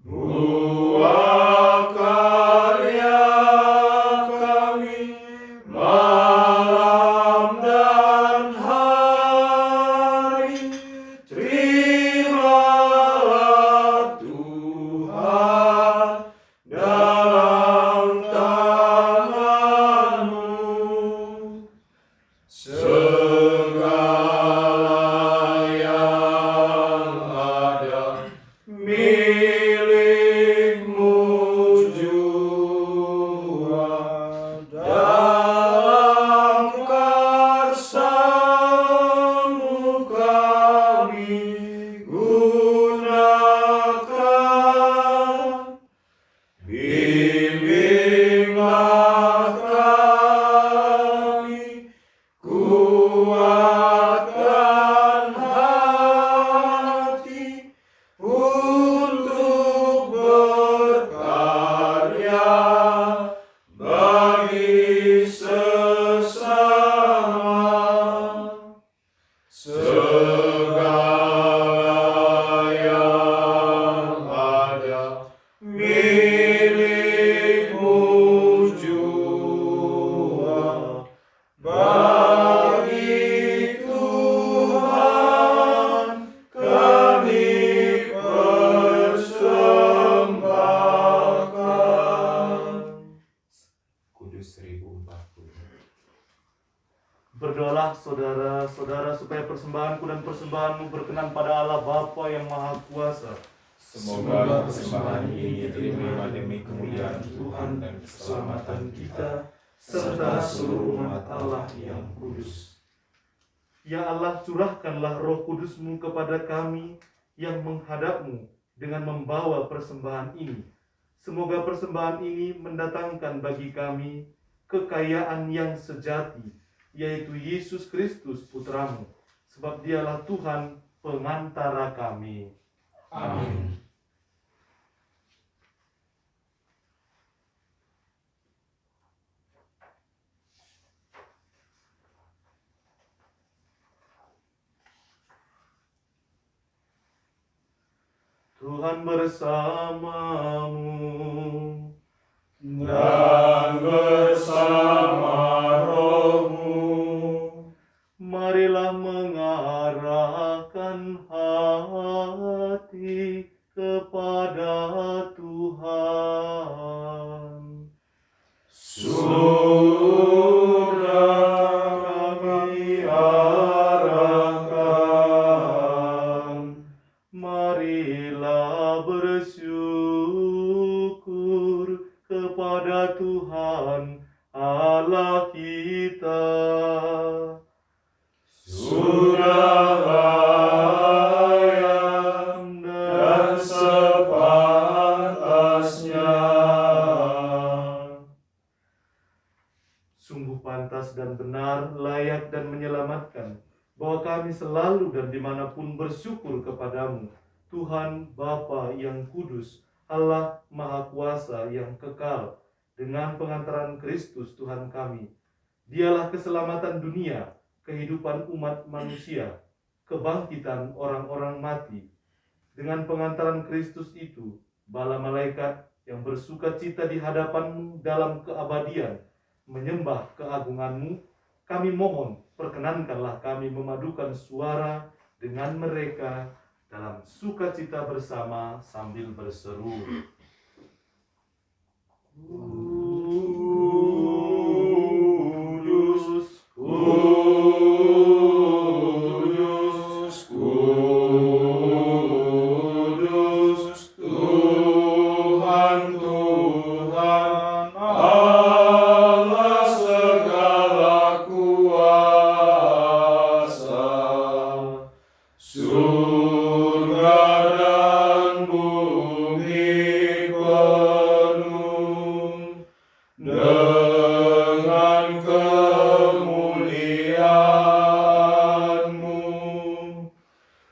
[SPEAKER 3] Buah karya kami malam dan hari, terimalah Tuhan dalam tangan-Mu. Segala yang ada milik-Mu jua, dalam karsa-Mu kami gunakan. Bimbinglah kami, kuatkan hati untuk berkarya bagi sesama. Segala yang ada milik-Mu jua, bagi Tuhan kami persembahkan.
[SPEAKER 1] Kudus 1040.
[SPEAKER 2] Berdoalah saudara-saudara supaya persembahanku dan persembahanmu berkenan pada Allah Bapa yang Maha Kuasa.
[SPEAKER 3] Semoga persembahan ini diterima demi kemuliaan Tuhan dan keselamatan kita, serta seluruh umat Allah yang kudus.
[SPEAKER 2] Ya Allah, curahkanlah Roh Kudus-Mu kepada kami yang menghadap-Mu dengan membawa persembahan ini. Semoga persembahan ini mendatangkan bagi kami kekayaan yang sejati, yaitu Yesus Kristus Putra-Mu, sebab Dialah Tuhan pengantara kami.
[SPEAKER 3] Amin.
[SPEAKER 2] Tuhan bersamamu.
[SPEAKER 3] Dan bersama rohmu,
[SPEAKER 2] Marilah mengarahkan hati kepada Tuhan.
[SPEAKER 3] sudah kami arahkan.
[SPEAKER 2] Marilah bersyukur kepada Tuhan Allah kita.
[SPEAKER 3] Sudah layak dan sepantasnya.
[SPEAKER 2] Sungguh pantas dan benar, layak dan menyelamatkan, bahwa kami selalu dan dimanapun bersyukur kepadamu, Tuhan Bapa yang kudus, Allah Maha Kuasa yang kekal, dengan pengantaran Kristus Tuhan kami. Dialah keselamatan dunia, kehidupan umat manusia, kebangkitan orang-orang mati. Dengan pengantaran Kristus itu, bala malaikat yang bersuka cita di hadapan-Mu dalam keabadian, menyembah keagungan-Mu, kami mohon perkenankanlah kami memadukan suara dengan mereka dalam sukacita bersama sambil berseru, Kudus,
[SPEAKER 3] Kudus, Kudus, Tuhan, Tuhan, Allah segala kuasa. Surga dan bumi penuh dengan kemuliaan-Mu.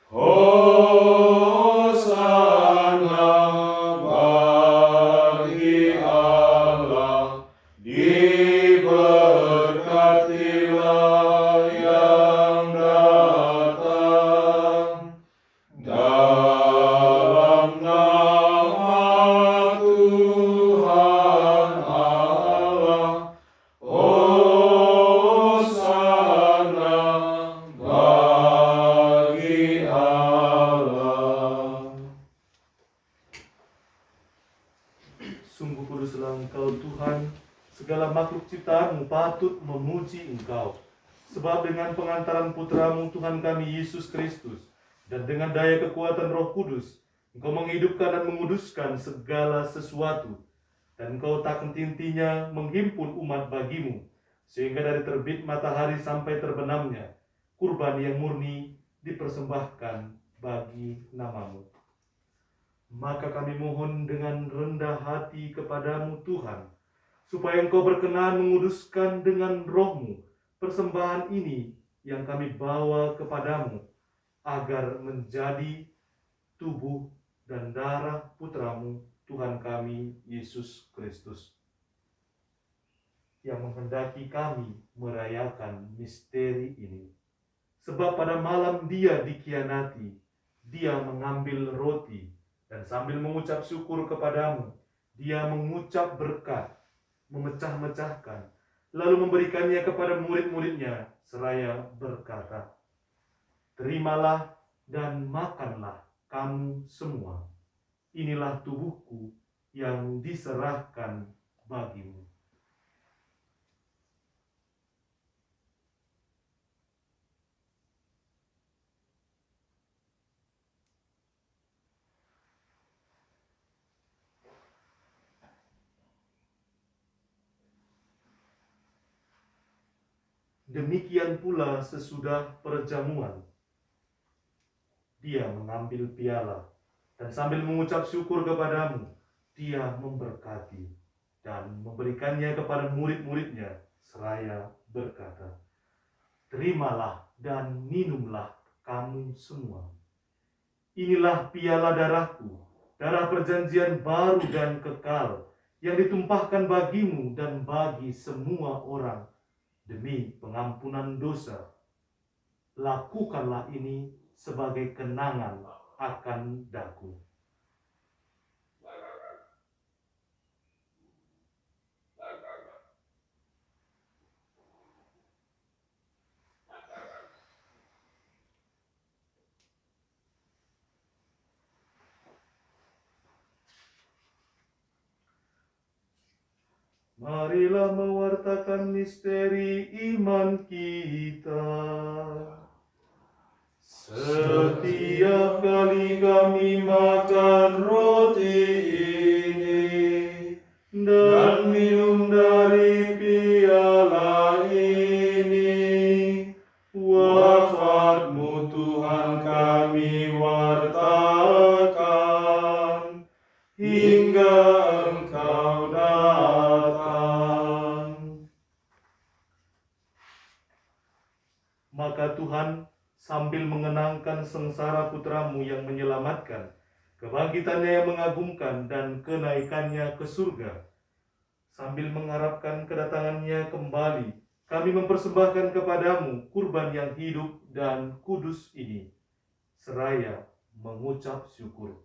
[SPEAKER 3] Hosana bagi Allah, diberkatilah yang datang dalam nama Tuhan Allah. Hosana bagi Allah.
[SPEAKER 2] Sungguh kuduslah Engkau Tuhan, segala makhluk ciptaan-Mu patut memuji Engkau. Sebab dengan pengantaran Putra-Mu Tuhan kami Yesus Kristus, dan dengan daya kekuatan Roh Kudus, Engkau menghidupkan dan menguduskan segala sesuatu, dan Engkau tak henti-hentinya menghimpun umat bagimu, sehingga dari terbit matahari sampai terbenamnya, kurban yang murni dipersembahkan bagi nama-Mu. Maka kami mohon dengan rendah hati kepadamu Tuhan, supaya Engkau berkenan menguduskan dengan Roh-Mu persembahan ini yang kami bawa kepadamu, agar menjadi tubuh dan darah Putra-Mu Tuhan kami Yesus Kristus, yang menghendaki kami merayakan misteri ini. Sebab pada malam Dia dikhianati, Dia mengambil roti, dan sambil mengucap syukur kepadamu, Dia mengucap berkat, memecah-mecahkan, lalu memberikannya kepada murid-muridnya, seraya berkata, "Terimalah dan makanlah kamu semua. Inilah tubuhku yang diserahkan bagimu." Demikian pula sesudah perjamuan, Dia mengambil piala, dan sambil mengucap syukur kepadamu, Dia memberkati dan memberikannya kepada murid-muridnya, seraya berkata, "Terimalah dan minumlah kamu semua. Inilah piala darahku, darah perjanjian baru dan kekal, yang ditumpahkan bagimu dan bagi semua orang demi pengampunan dosa. Lakukanlah ini sebagai kenangan akan daku." Marilah mewartakan misteri iman kita. Setiap kali kami makan roti ini dan minum dari piala ini, wafat-Mu Tuhan kami wartakan hingga Engkau datang. Maka Tuhan sambil mengenangkan sengsara Putra-Mu yang menyelamatkan, kebangkitannya yang mengagumkan, dan kenaikannya ke surga, sambil mengharapkan kedatangannya kembali, kami mempersembahkan kepadamu kurban yang hidup dan kudus ini, seraya mengucap syukur.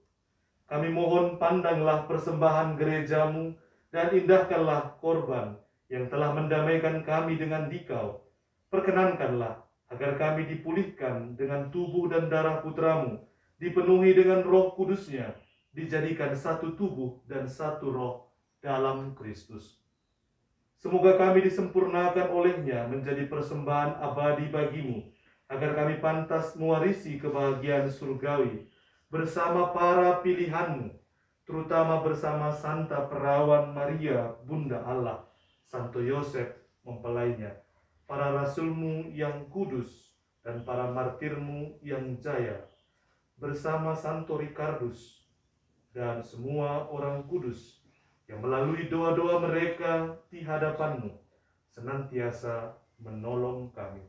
[SPEAKER 2] Kami mohon pandanglah persembahan gereja-Mu dan indahkanlah korban yang telah mendamaikan kami dengan Dikau. Perkenankanlah agar kami dipulihkan dengan tubuh dan darah Putra-Mu, dipenuhi dengan Roh Kudus-Nya, dijadikan satu tubuh dan satu roh dalam Kristus. Semoga kami disempurnakan oleh-Nya menjadi persembahan abadi bagimu, agar kami pantas mewarisi kebahagiaan surgawi bersama para pilihan-Mu, terutama bersama Santa Perawan Maria, Bunda Allah, Santo Yosef, mempelainya, para rasul-Mu yang kudus, dan para martir-Mu yang jaya, bersama Santo Ricardus, dan semua orang kudus, yang melalui doa-doa mereka di hadapan-Mu, senantiasa menolong kami.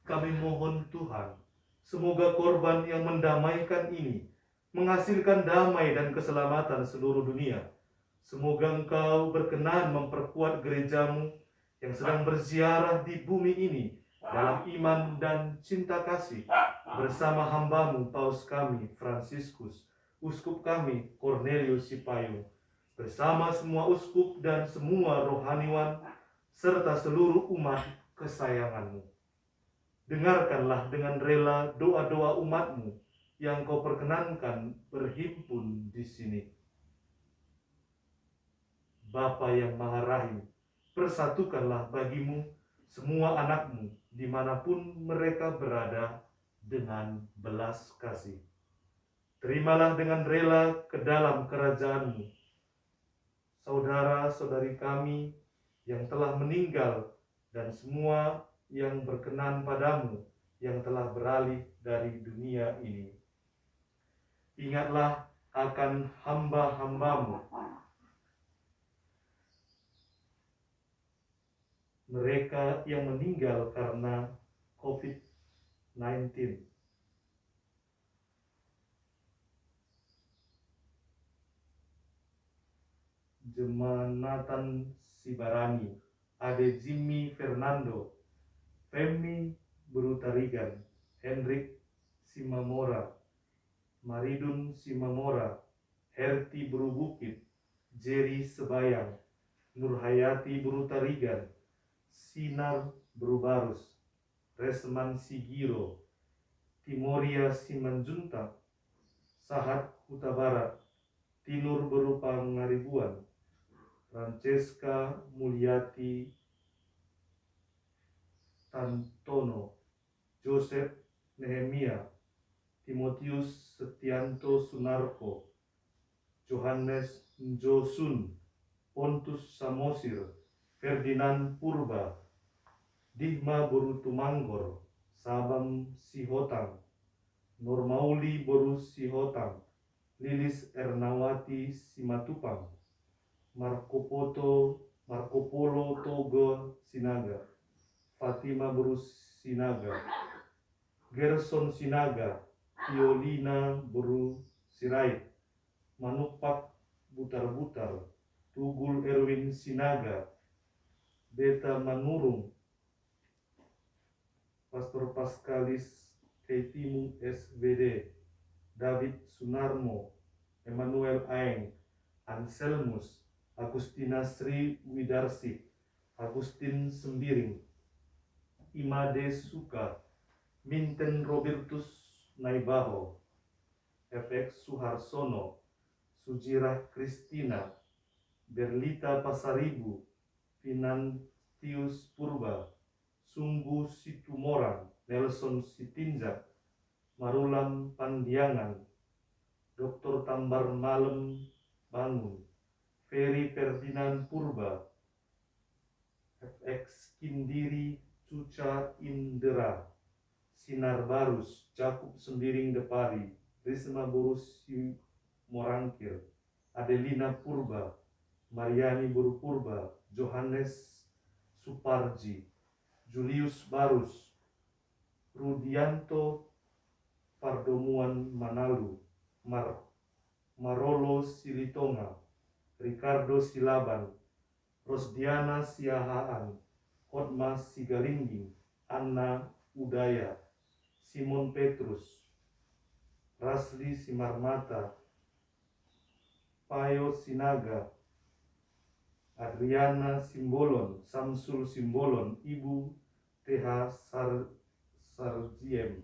[SPEAKER 2] Kami mohon Tuhan, semoga korban yang mendamaikan ini menghasilkan damai dan keselamatan seluruh dunia. Semoga Engkau berkenan memperkuat gereja-Mu yang sedang berziarah di bumi ini dalam iman dan cinta kasih, bersama hamba-Mu Paus kami Fransiskus, uskup kami Cornelius Sipayo, bersama semua uskup dan semua rohaniwan, serta seluruh umat kesayangan-Mu. Dengarkanlah dengan rela doa-doa umat-Mu yang Kau perkenankan berhimpun di sini. Bapa yang Maha Rahim, persatukanlah bagimu semua anak-Mu dimanapun mereka berada dengan belas kasih. Terimalah dengan rela ke dalam kerajaan-Mu saudara-saudari kami yang telah meninggal dan semua yang berkenan padamu yang telah beralih dari dunia ini. Ingatlah akan hamba-hamba-Mu, mereka yang meninggal karena COVID-19. Jemanatan Sibarani, Ade Jimmy Fernando, Femi Brutarigan, Hendrik Simamora, Maridun Simamora, Herti Berubukit, Jerry Sebayang, Nurhayati Brutarigan, Sinar Berubarus, Resman Sigiro, Timoria Simanjunta, Sahat Huta Barat, Tinur Berupa Ngaribuan, Francesca Mulyati Tantono, Joseph Nehemia, Timotius Setianto Sunarko, Johannes Njosun, Pontus Samosir, Ferdinand Purba, Digma Borutumanggor, Sabam Sihotang, Normauli Boru Sihotang, Lilis Ernawati Simatupang, Marco Polo Togo Sinaga, Fatima Boru Sinaga, Gerson Sinaga, Violina Boru Sirait, Manupak Butar-Butar, Tugul Erwin Sinaga, Beta Manurung, Pastor Pascalis Keitimu SVD, David Sunarmo, Emmanuel Aeng, Anselmus, Agustina Sri Widarsih, Agustin Sembiring, Imade Suka, Minten Robertus Naibaho, FX Suharsono, Sujirah Kristina, Berlita Pasaribu, Finantius Purba, Sunggu Situmorang, Nelson Sitinja, Marulam Pandiangan, Dr. Tambar Malem Bangun, Ferry Ferdinand Purba, FX Kindiri Cuca Indera, Sinar Barus, Jakub Sembiring Depari, Risma Borus Morangkir, Adelina Purba, Mariani Buru Purba, Johannes Suparji, Julius Barus, Rudianto Pardomuan Manalu, Marolo Silitonga, Ricardo Silaban, Rosdiana Siahaan, Hotma Sigalingging, Anna Udaya, Simon Petrus, Rasli Simarmata, Payo Sinaga, Adriana Simbolon, Samsul Simbolon, Ibu TH Sarjiem,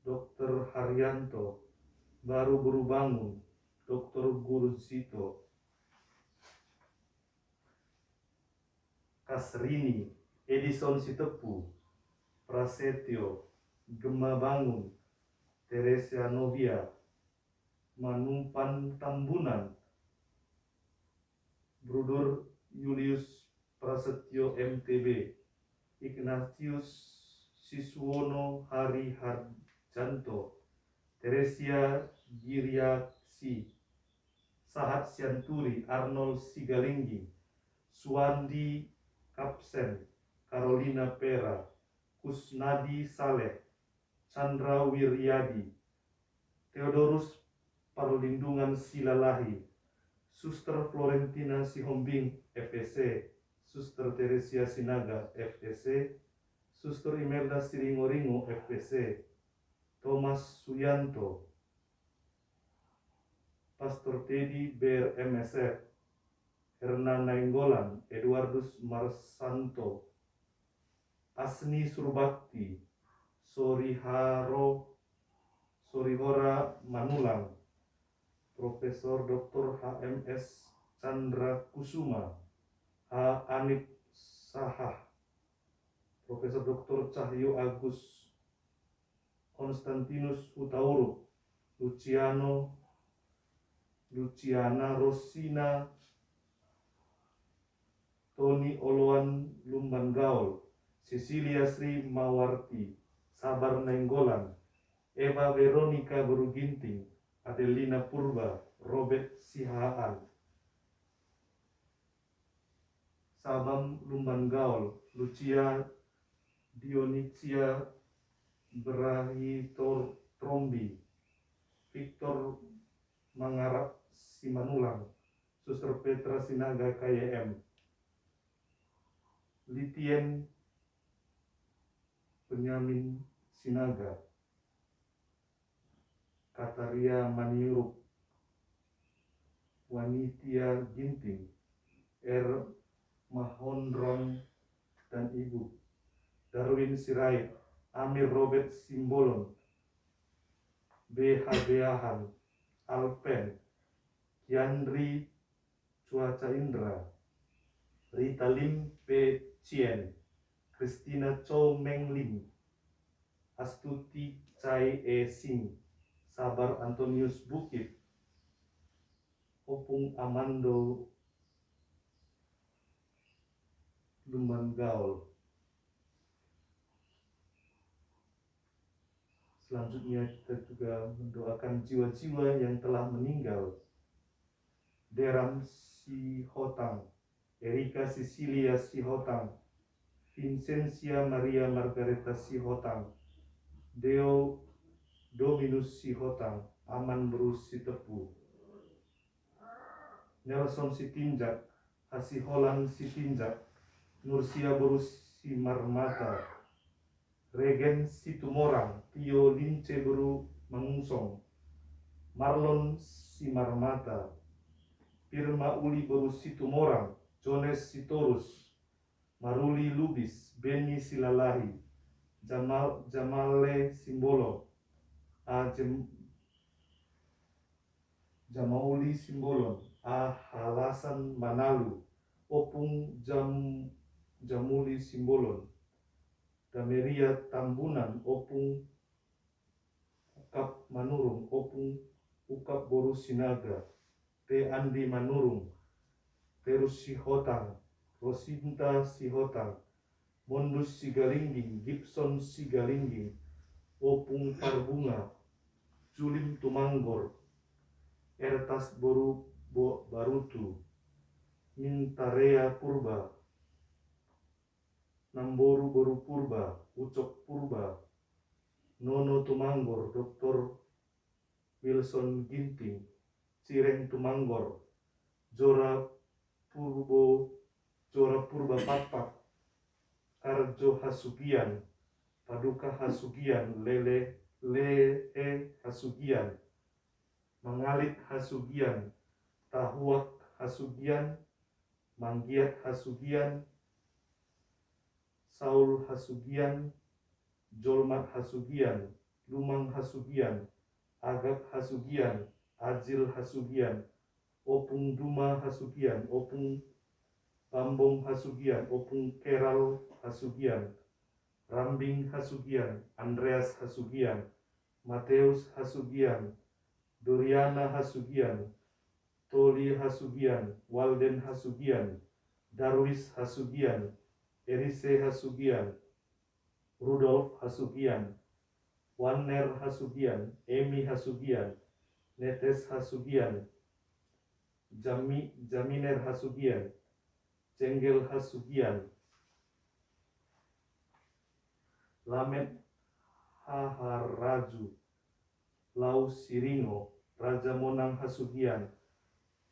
[SPEAKER 2] Dr. Haryanto, baru bangun, Dr. Gurzito, Kasrini, Edison Sitepu, Prasetyo, Gema Bangun, Teresia Novia, Manumpan Tambunan, Brudur Julius Prasetyo MTB, Ignatius Siswono Hari Harjanto, Teresia Giriaksi, Sahat Sianturi, Arnold Sigalinggi, Suwandi Kapsen, Carolina Pera, Kusnadi Saleh, Chandra Wiryadi, Theodorus Perlindungan Silalahi, Suster Florentina Sihombing FEC, Suster Teresia Sinaga FEC, Suster Imelda Siringoringo FEC, Thomas Suyanto, Pastor Teddy Ber MSF, Hernan Nainggolan, Eduardus Marsanto, Asni Surbakti, Sorihora Manulang, Profesor Dr. HMS Chandra Kusuma, H. Anip Sahah, Profesor Dr. Cahyo Agus Konstantinus Hutauruk, Luciana Rosina, Tony Oloan Lumban Gaul, Cecilia Sri Mawarti, Sabar Nainggolan, Eva Veronica Beruginting, Adelina Purba, Robert Sihaan, Sabam Lumban Gaul, Lucia Dionicia Berahitor Trombi, Victor Mangarap Simanulang, Suster Petra Sinaga KYM, Litien Benyamin Sinaga, Kataria Maniuruk, Wanitia Ginting, R. Mahondron dan Ibu, Darwin Sirait, Amir Robert Simbolon, B. Habeahan, Alpen, Kiandri Cuaca Indra, Rita Lim P. Chien, Christina Chow Meng Lim, Astuti Chai E. Singh, Sabar Antonius Bukit, Opung Amando Lumban Gaul. Selanjutnya kita juga mendoakan jiwa-jiwa yang telah meninggal. Deram Sihotang, Erika Cecilia Sihotang, Vincentia Maria Margareta Sihotang, Deo Dominus Sihotang, Aman Bruce Sitepu, Nelson Sitinjak, Hasiholan Sitinjak, Nursia Berus Simarmata, Regen Situmorang, Tio Lince Beru Mangungsong, Marlon Simarmata, Firma Uli Beru Situmorang, Jones Sitorus, Maruli Lubis, Beni Silalahi, Jamale Simbolo, Jamauli Simbolon, Halasan Manalu, Opung Jamuli Simbolon, Dameria Tambunan, Opung Ukap Manurung, Opung Ukap Boru Sinaga, T. Andi Manurung, Terus Sihotang, Rosinta Sihotang, Mondus Sigalingging, Gibson Sigalingging, Opung Parbunga, Julim Tumanggor, Ertas Boru Barutu, Mintarea Purba, Namboru Boru Purba, Ucok Purba, Nono Tumanggor, Dr. Wilson Ginting, Cireng Tumanggor, Jora Purba Papak, Arjo Hasugian, Paduka Hasugian, Lele Hasugian, Mangalit Hasugian, Tahuak Hasugian, Manggiat Hasugian, Saul Hasugian, Jolmat Hasugian, Lumang Hasugian, Agak Hasugian, Ajil Hasugian, Opung Duma Hasugian, Opung Bambong Hasugian, Opung Keral Hasugian, Rambing Hasugian, Andreas Hasugian, Mateus Hasugian, Doriana Hasugian, Toli Hasugian, Walden Hasugian, Darwis Hasugian, Erise Hasugian, Rudolf Hasugian, Wanner Hasugian, Emi Hasugian, Netes Hasugian, Jaminer Hasugian, Cenggel Hasugian, Lamet Haharaju, Lau Siringo, Raja Monang Hasugian,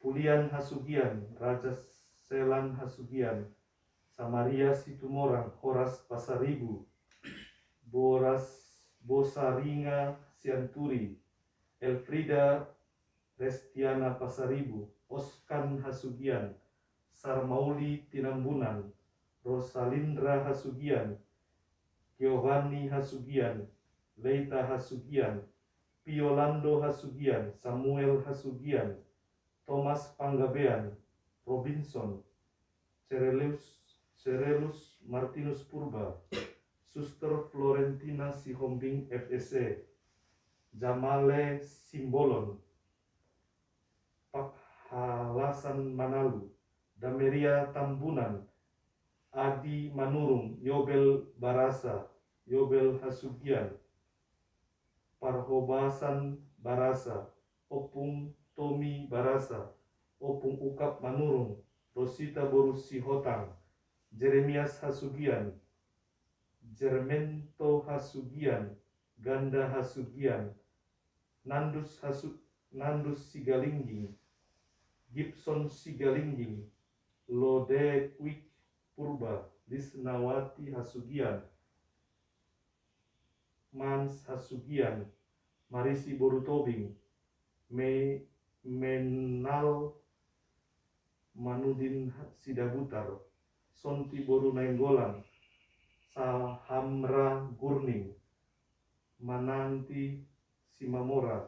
[SPEAKER 2] Pulian Hasugian, Raja Selan Hasugian, Samaria Situmorang, Horas Pasaribu, Bosaringa Sianturi, Elfrida Restiana Pasaribu, Oskan Hasugian, Sarmauli Tinambunan, Rosalindra Hasugian, Giovanni Hasugian, Leita Hasugian, Piolando Hasugian, Samuel Hasugian, Thomas Panggabean, Robinson, Cerelus Martinus Purba, Suster Florentina Sihombing FSC, Jamale Simbolon, Pakhalasan Manalu, Dameria Tambunan, Adi Manurung, Yobel Barasa, Yobel Hasugian, Parhobasan Barasa, Opung Tomi Barasa, Opung Ukap Manurung, Rosita Borus Sihotang, Jeremias Hasugian, Jermento Hasugian, Ganda Hasugian, Nandus Sigalingging, Gibson Sigalingging, Lode Kwik Purba, Lisnawati Hasugian, Mans Hasugian, Marisi Borutobing, Menal Manudin Sidabutar, Sonti Boru Nainggolan, Sahamra Gurning, Mananti Simamora,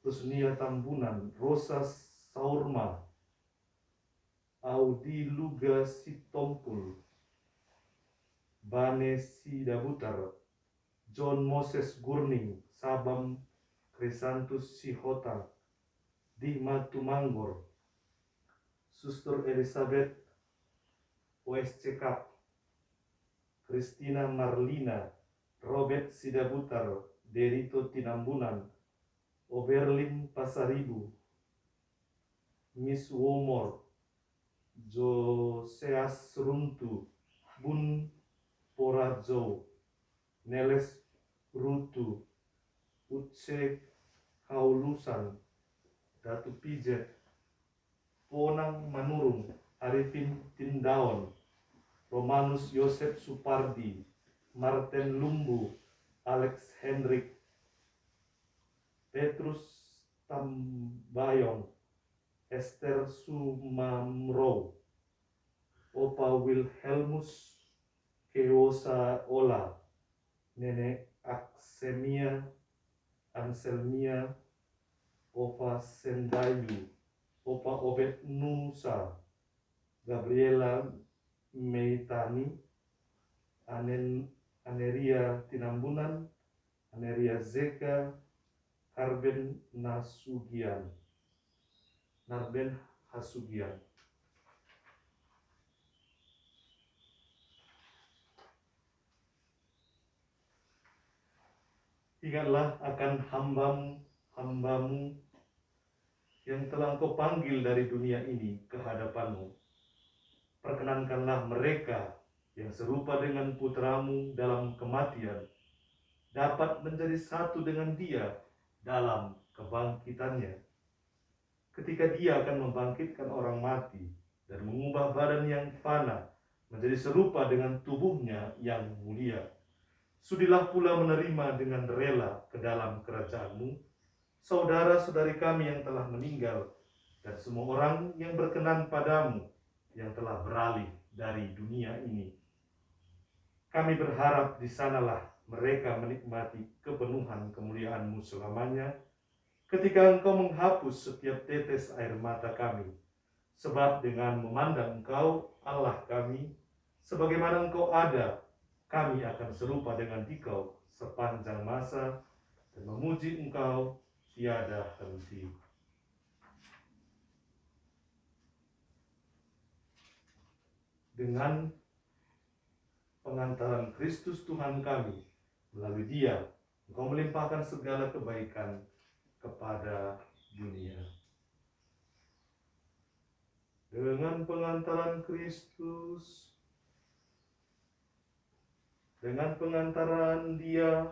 [SPEAKER 2] Rusnia Tambunan, Rosa Saurma, Audi Luga Sitompul, Bane Sidabutar, John Moses Gurning, Sabam Krisantus Sihota, Dihma Tumanggor, Suster Elizabeth OSC Cup, Christina Marlina, Robert Sidabutar, Derito Tinambunan, Oberlin Pasaribu, Miss Womor, Joseas Runtu, Bun Porajo, Neles Rutu, Utse Kaulusan, Datu Pijet, Ponang Manurung, Arifin Tindaon, Romanus Yosef Supardi, Martin Lumbu, Alex Hendrik, Petrus Tambayong, Esther Sumamro, Opa Wilhelmus Keosa Ola, Nenek Aksemia Anselmia, Opa Sendayu, Opa Obed Nusa, Gabriela Meitani, Aneria Tinambunan, Aneria Zeka, Narben Hasugian. Ingatlah akan hambamu yang telah Engkau panggil dari dunia ini ke hadapan-Mu. Perkenankanlah mereka yang serupa dengan putramu dalam kematian dapat menjadi satu dengan Dia dalam kebangkitannya. Ketika Dia akan membangkitkan orang mati dan mengubah badan yang fana menjadi serupa dengan tubuhnya yang mulia. Sudilah pula menerima dengan rela ke dalam kerajaan-Mu saudara-saudari kami yang telah meninggal dan semua orang yang berkenan padamu yang telah beralih dari dunia ini. Kami berharap di sanalah mereka menikmati kepenuhan kemuliaan-Mu selamanya, ketika Engkau menghapus setiap tetes air mata kami. Sebab dengan memandang Engkau, Allah kami, sebagaimana Engkau ada, kami akan serupa dengan Dikau sepanjang masa dan memuji Engkau tiada henti. Dengan pengantaran Kristus Tuhan kami, melalui Dia, Engkau melimpahkan segala kebaikan kepada dunia. Dengan pengantaran Kristus, dengan pengantaran Dia,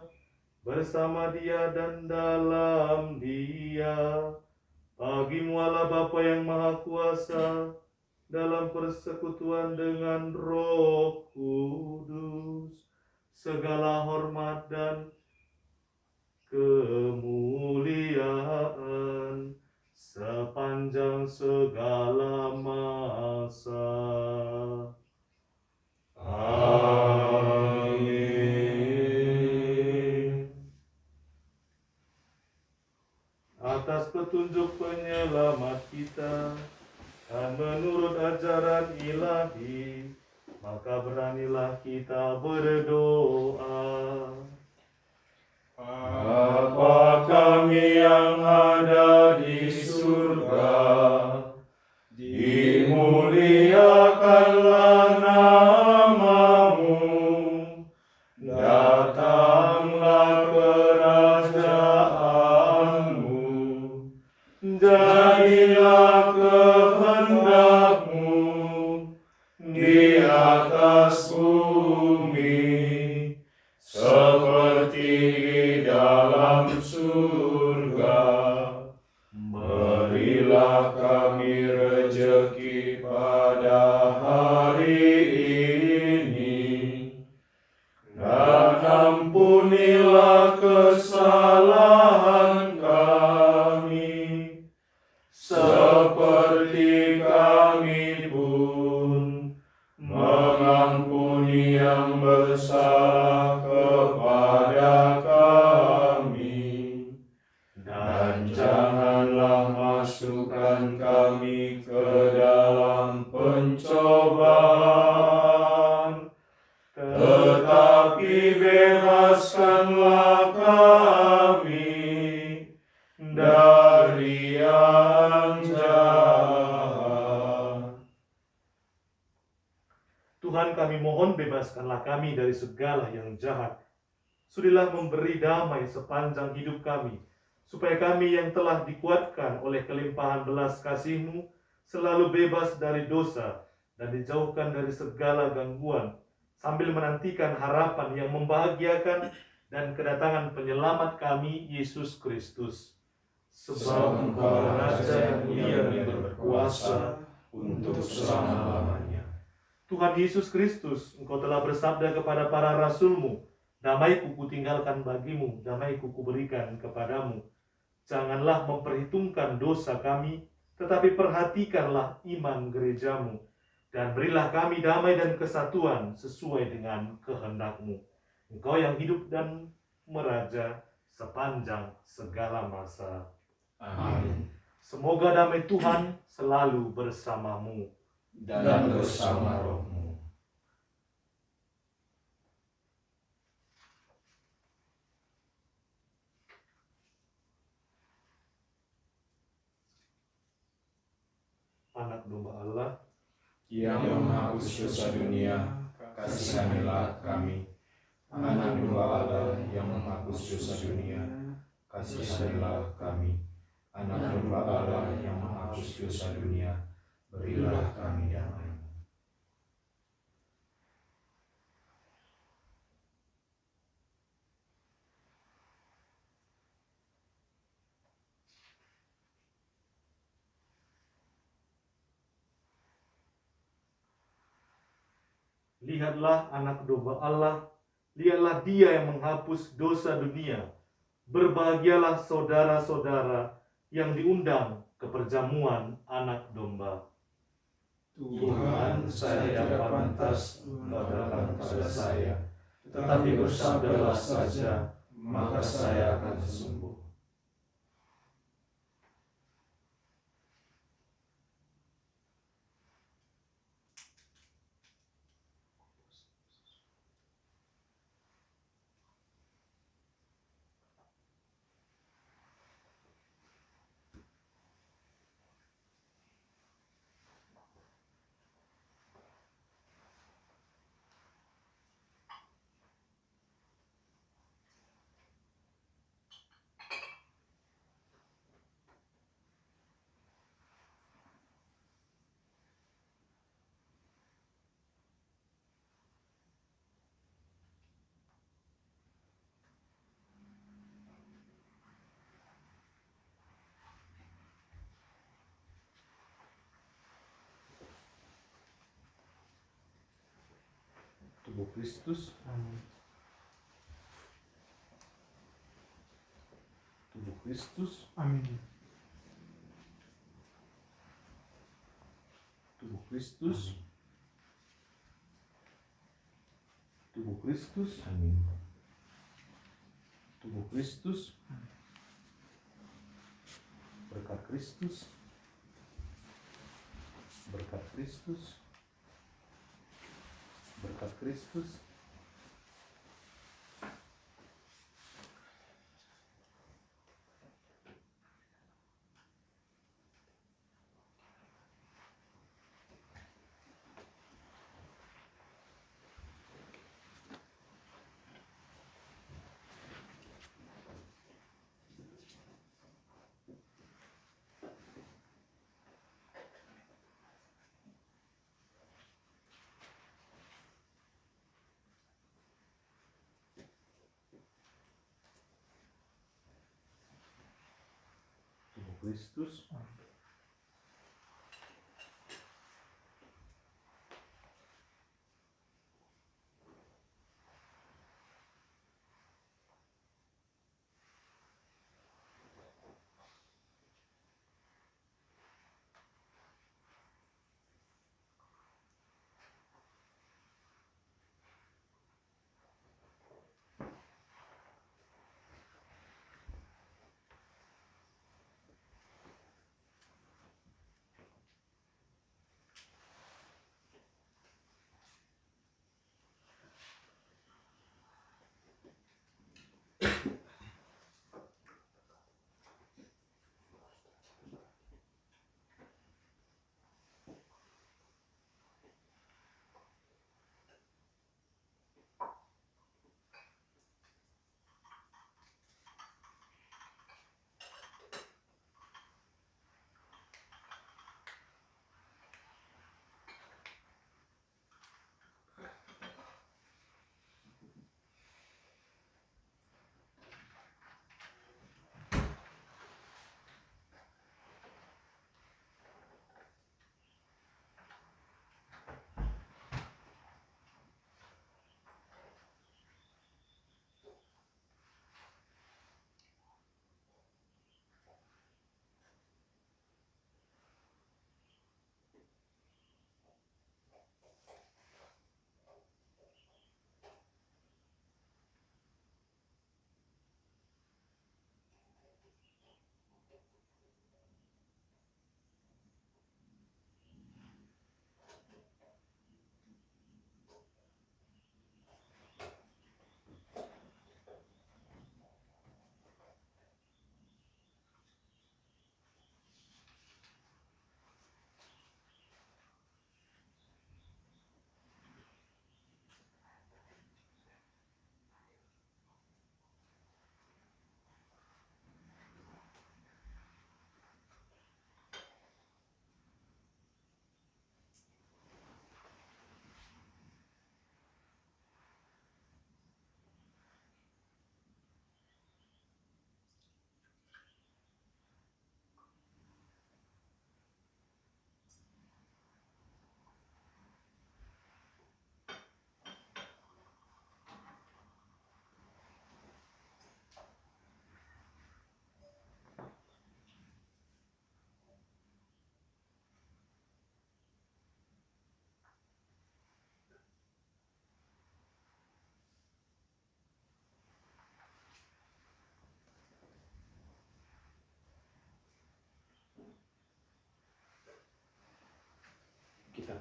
[SPEAKER 2] bersama Dia dan dalam Dia, bagi-Mu Allah Bapa yang Maha Kuasa, dalam persekutuan dengan Roh Kudus, segala hormat dan kemuliaan sepanjang segala masa. Amin. Atas petunjuk penyelamat kita dan menurut ajaran ilahi, maka beranilah kita berdoa.
[SPEAKER 3] Bapa kami yang ada di surga, dimuliakanlah nama-Mu, datanglah kerajaan-Mu, jadilah kehendak-Mu di atas bumi seperti di dalam surga. Berilah kami rejeki pada hari ini, dan ampunilah kesalahan kami, seperti kami pun mengampuni yang bersalah kepada kami. Dan janganlah masukkan kami ke dalam pencobaan, tetapi bebaskanlah kami dari yang jahat.
[SPEAKER 2] Tuhan, kami mohon bebaskanlah kami dari segala yang jahat. Sudilah memberi damai sepanjang hidup kami, supaya kami yang telah dikuatkan oleh kelimpahan belas kasih-Mu selalu bebas dari dosa dan dijauhkan dari segala gangguan, sambil menantikan harapan yang membahagiakan dan kedatangan penyelamat kami, Yesus Kristus.
[SPEAKER 3] Sebab Engkau Raja yang mulia dan berkuasa untuk selama-lamanya.
[SPEAKER 2] Tuhan Yesus Kristus, Engkau telah bersabda kepada para rasul-Mu, damai-Ku kutinggalkan bagimu, damai-Ku kuberikan kepadamu. Janganlah memperhitungkan dosa kami, tetapi perhatikanlah iman gereja-Mu, dan berilah kami damai dan kesatuan sesuai dengan kehendak-Mu. Engkau yang hidup dan meraja sepanjang segala masa.
[SPEAKER 3] Amin.
[SPEAKER 2] Semoga damai Tuhan selalu bersamamu.
[SPEAKER 3] Dan bersama roh-Mu.
[SPEAKER 2] Anak domba Allah
[SPEAKER 3] yang menghapus dosa dunia, kasihanilah kami. Anak domba Allah yang menghapus dosa dunia, kasihanilah kami. Anak domba Allah yang menghapus dosa dunia, berilah kami damai.
[SPEAKER 2] Lihatlah anak domba Allah, lihatlah Dia yang menghapus dosa dunia. Berbahagialah saudara-saudara yang diundang ke perjamuan anak domba.
[SPEAKER 3] Tuhan, saya tidak pantas datang pada saya, tetapi bersabdalah saja, maka saya akan sembuh.
[SPEAKER 2] Tubuh Kristus, tubuh Kristus,
[SPEAKER 4] Amin.
[SPEAKER 2] tubuh Kristus, tubuh Kristus,
[SPEAKER 1] Amin.
[SPEAKER 2] tubuh Kristus, berkat Kristus, berkat Kristus, berkat Kristus. Tubuh Kristus,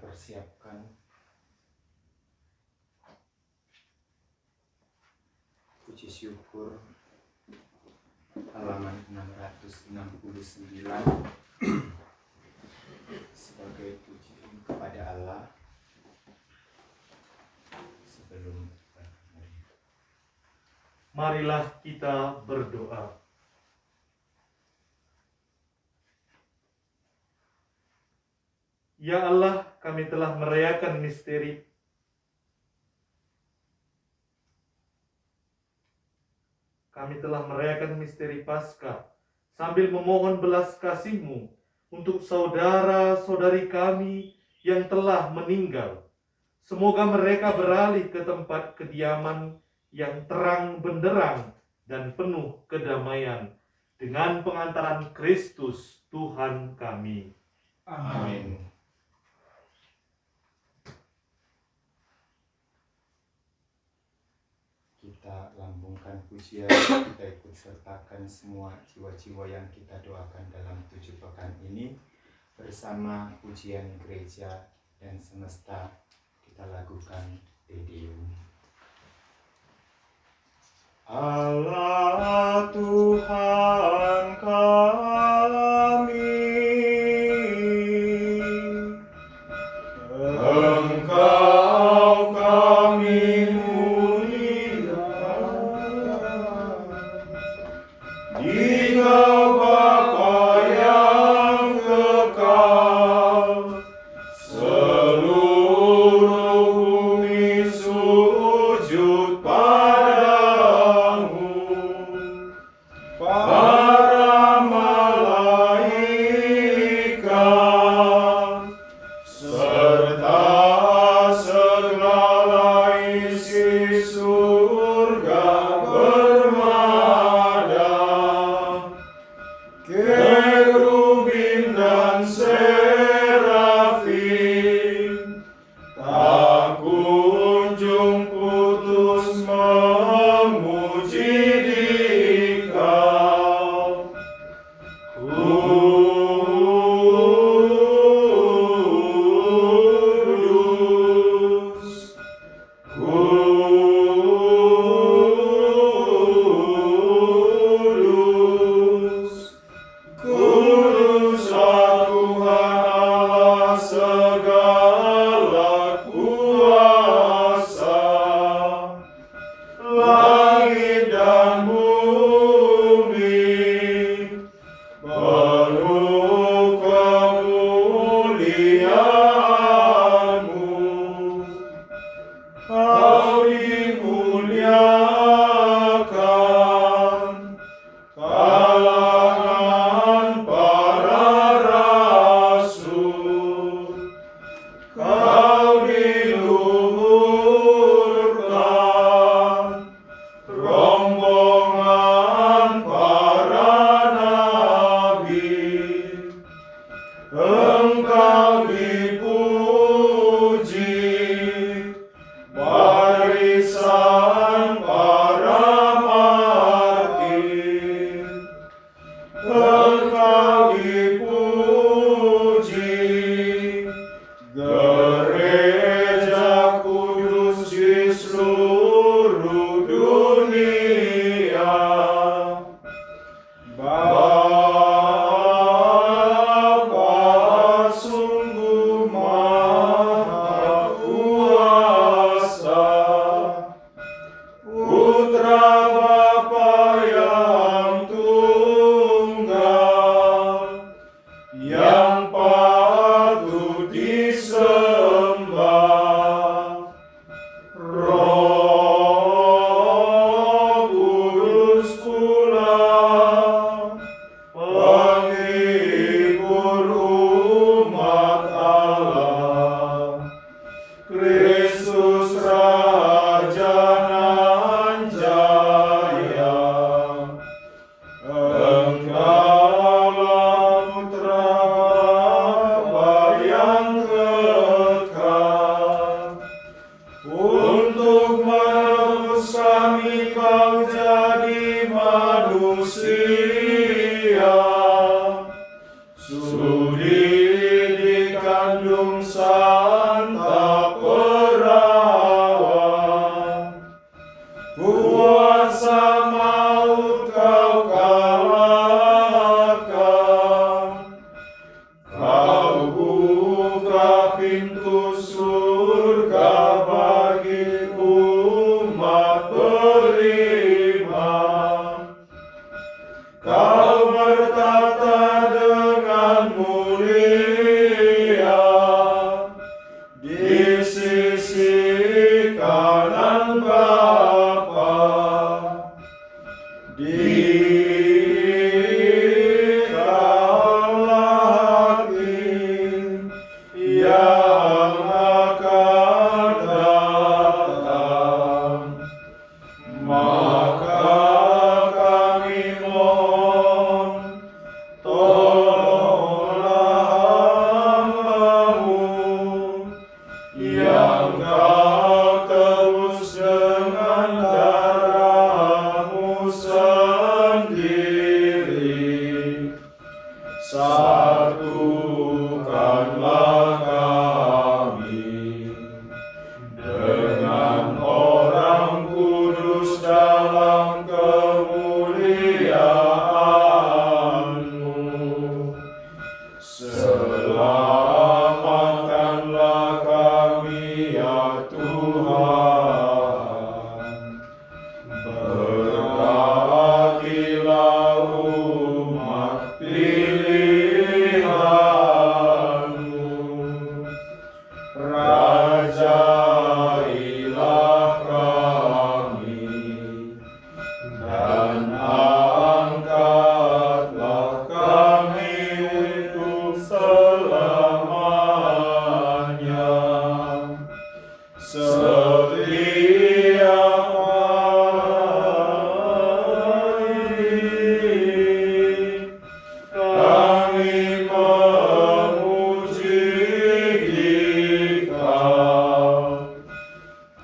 [SPEAKER 1] persiapkan puji syukur halaman 669 sebagai puji kepada Allah sebelum berakhir.
[SPEAKER 2] Marilah kita berdoa. Ya Allah, kami telah merayakan misteri Paskah sambil memohon belas kasih-Mu untuk saudara-saudari kami yang telah meninggal. Semoga mereka beralih ke tempat kediaman yang terang benderang dan penuh kedamaian dengan pengantaran Kristus Tuhan kami.
[SPEAKER 1] Amin. Kita lambungkan pujian, kita ikut sertakan semua jiwa-jiwa yang kita doakan dalam 7 pekan ini bersama pujian gereja dan semesta. Kita lakukan Te Deum. Allah Tuhan kami, Engkau kami Engkau Bapa yang kekal, seluruh bumi sujud padamu, para malaikat, serta segala isi surga kerubin dan serafim, tak kunjung putus memuji Dikau. Kudus, Kuduslah Tuhan Allah segala kuasa, langit dan bumi penuh kemuliaan-Mu. Kau dimuliakan kalangan para rasul, Kau diluhurkan rombongan para nabi, Engkau dipuji barisan para martir, Engkau dipuji gereja kudus di seluruh dunia. Bapa sungguh maha kuasa, Putra Bapa yang tunggal, yang patut disembah.
[SPEAKER 3] tak perawan, kuasa maut kau kalahkan. Kau buka pintu surga bagi umat beriman. Kau bertata dengan mulia di sisi kanan Bapa. Dikaulah Hakim yang akan datang. Maka kami mohon, tolonglah hamba-Mu yang Kau tebus dengan darah-Mu sendiri. Satukanlah kami dengan orang kudus dalam kemuliaan-Mu. Selamatkanlah kami ya Tuhan. Berkatilah umat pilihan-Mu. Rajailah kami dan angkatlah kami untuk selamanya. Setiap hari kami memuji Dikau.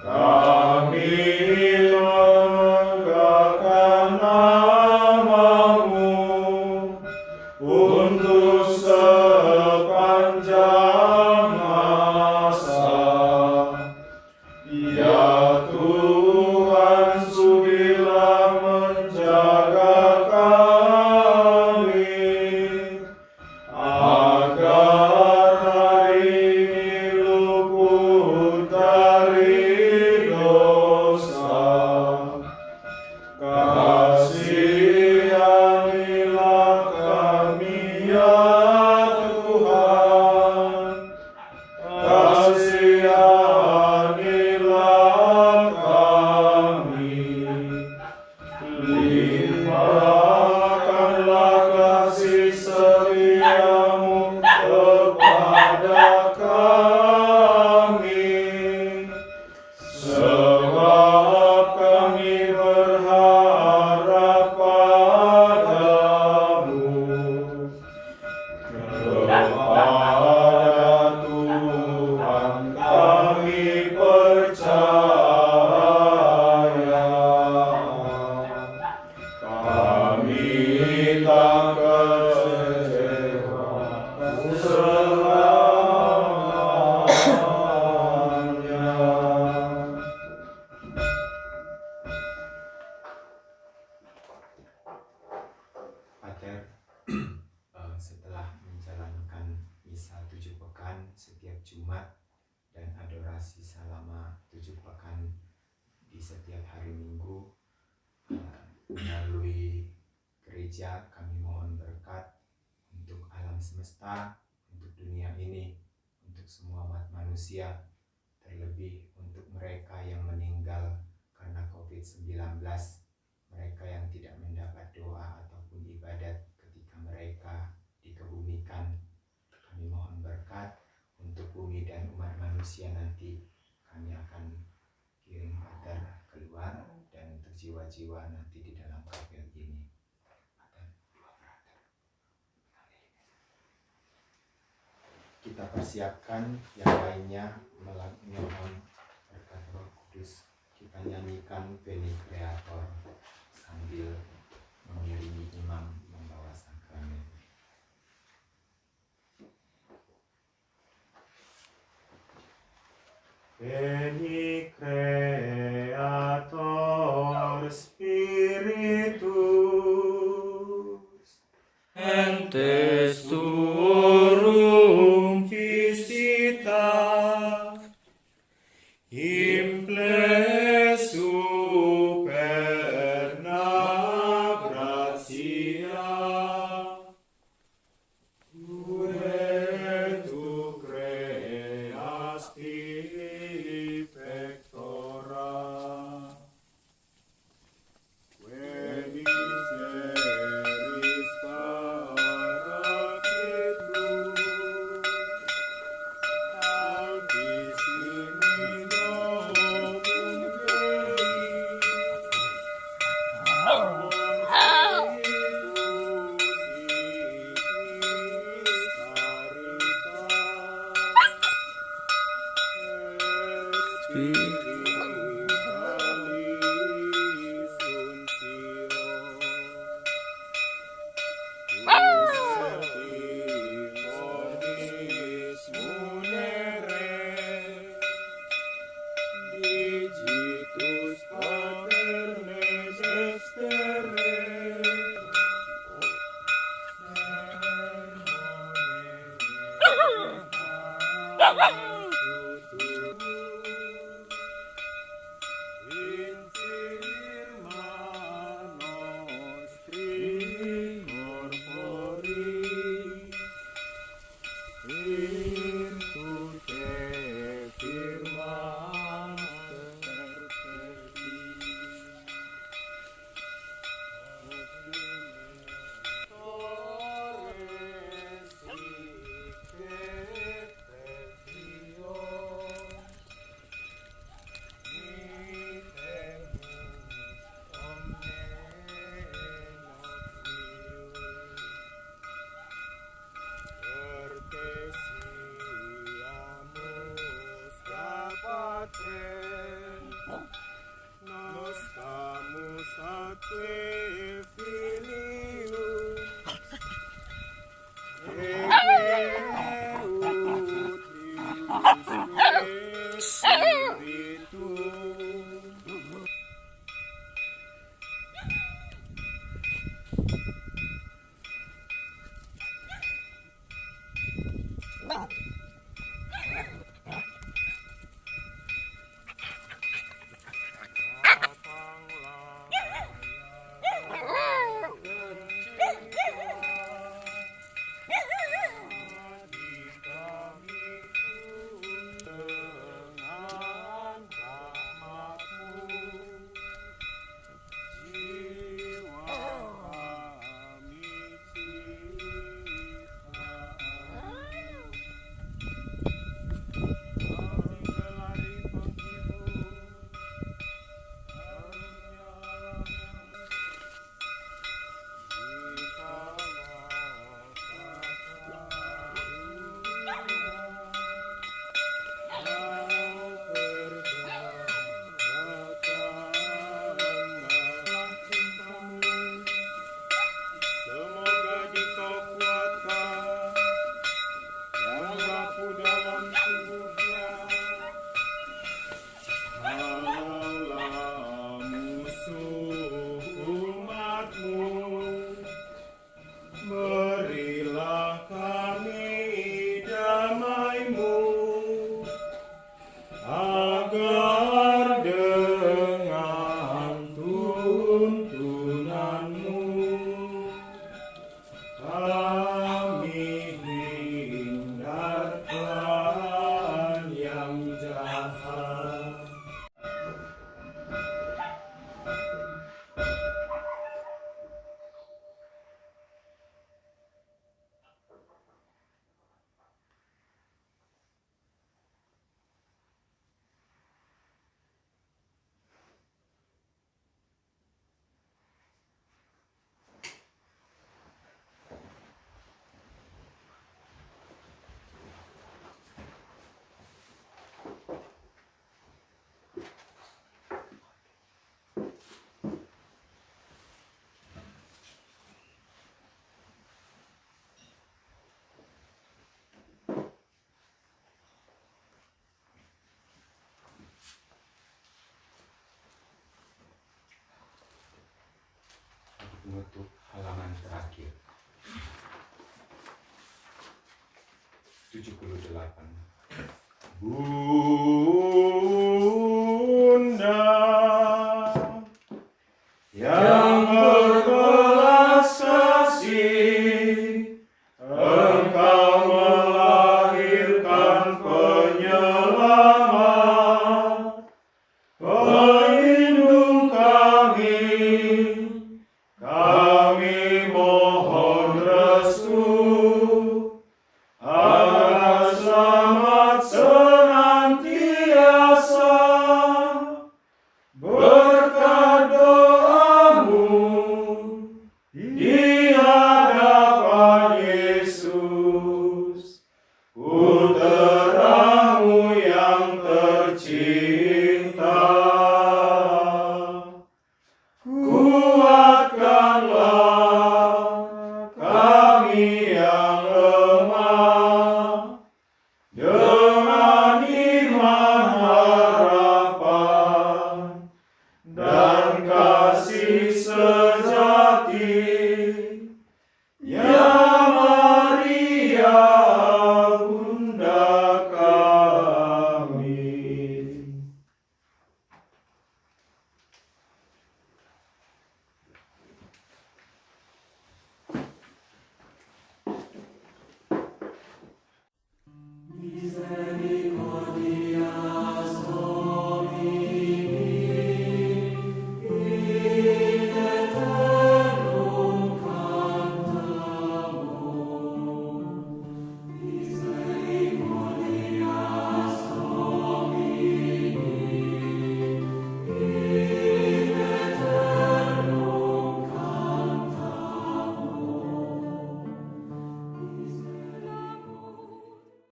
[SPEAKER 3] Kami menegakkan nama-Mu untuk sepanjang masa. Ya Tuhan, sudilah menjaga kami, agar hari ini luput dari dosa. Kasihanilah kami ya Tuhan, kasihanilah kami. Limpahkanlah kasih setia-Mu kepada kami, sebab kami berharap pada-Mu. Kepada Tuhan kami percaya. Kami tak kecewa selamanya.
[SPEAKER 1] Pater, setelah menjalankan misa 7 pekan setiap Jumat dan adorasi selama 7 pekan di setiap hari Minggu, melalui gereja kami mohon berkat untuk alam semesta, untuk dunia ini, untuk semua umat manusia, terlebih untuk mereka yang meninggal karena COVID-19, mereka yang tidak mendapat doa ataupun ibadat ketika mereka dikebumikan. Kami mohon berkat untuk bumi dan umat manusia nanti. Kami akan kirim Pater keluar, dan untuk jiwa-jiwa nanti di dalam kapel ini. Pater, dua Pater. Kita persiapkan yang lainnya mohon berkat Roh Kudus. Kita nyanyikan Veni Creator sambil mengiringi imam membawa sakramen.
[SPEAKER 3] Veni Creator Spiritus,
[SPEAKER 6] Entes tuorum
[SPEAKER 3] visita, imple superna gratia, tu creasti pectora, veniceris paracetus, altissimi novum Digitus paternes estere, in firma nostri corpori, virtute firma Nos camus atque filius, Utius Spiritus. Semoga dikau kuatkan yang rapuh dalam tubuhnya, halau musuh umatmu. Berilah kami damai-Mu, agar dengan tuntunan-Mu kami hindarkan yang jahat.
[SPEAKER 1] menutup halaman terakhir. 78. Bunda yang berbelas kasih, Engkau melahirkan penyelamat, pelindung kami mohon restu, agar selamat senantiasa, berkat doamu di hadapan Yesus, Puteramu yang tercinta. Kuatkanlah kami yang lemah dengan iman harapan dan kasih sejati. Ya Maria, Bunda kami.
[SPEAKER 3] Misericordie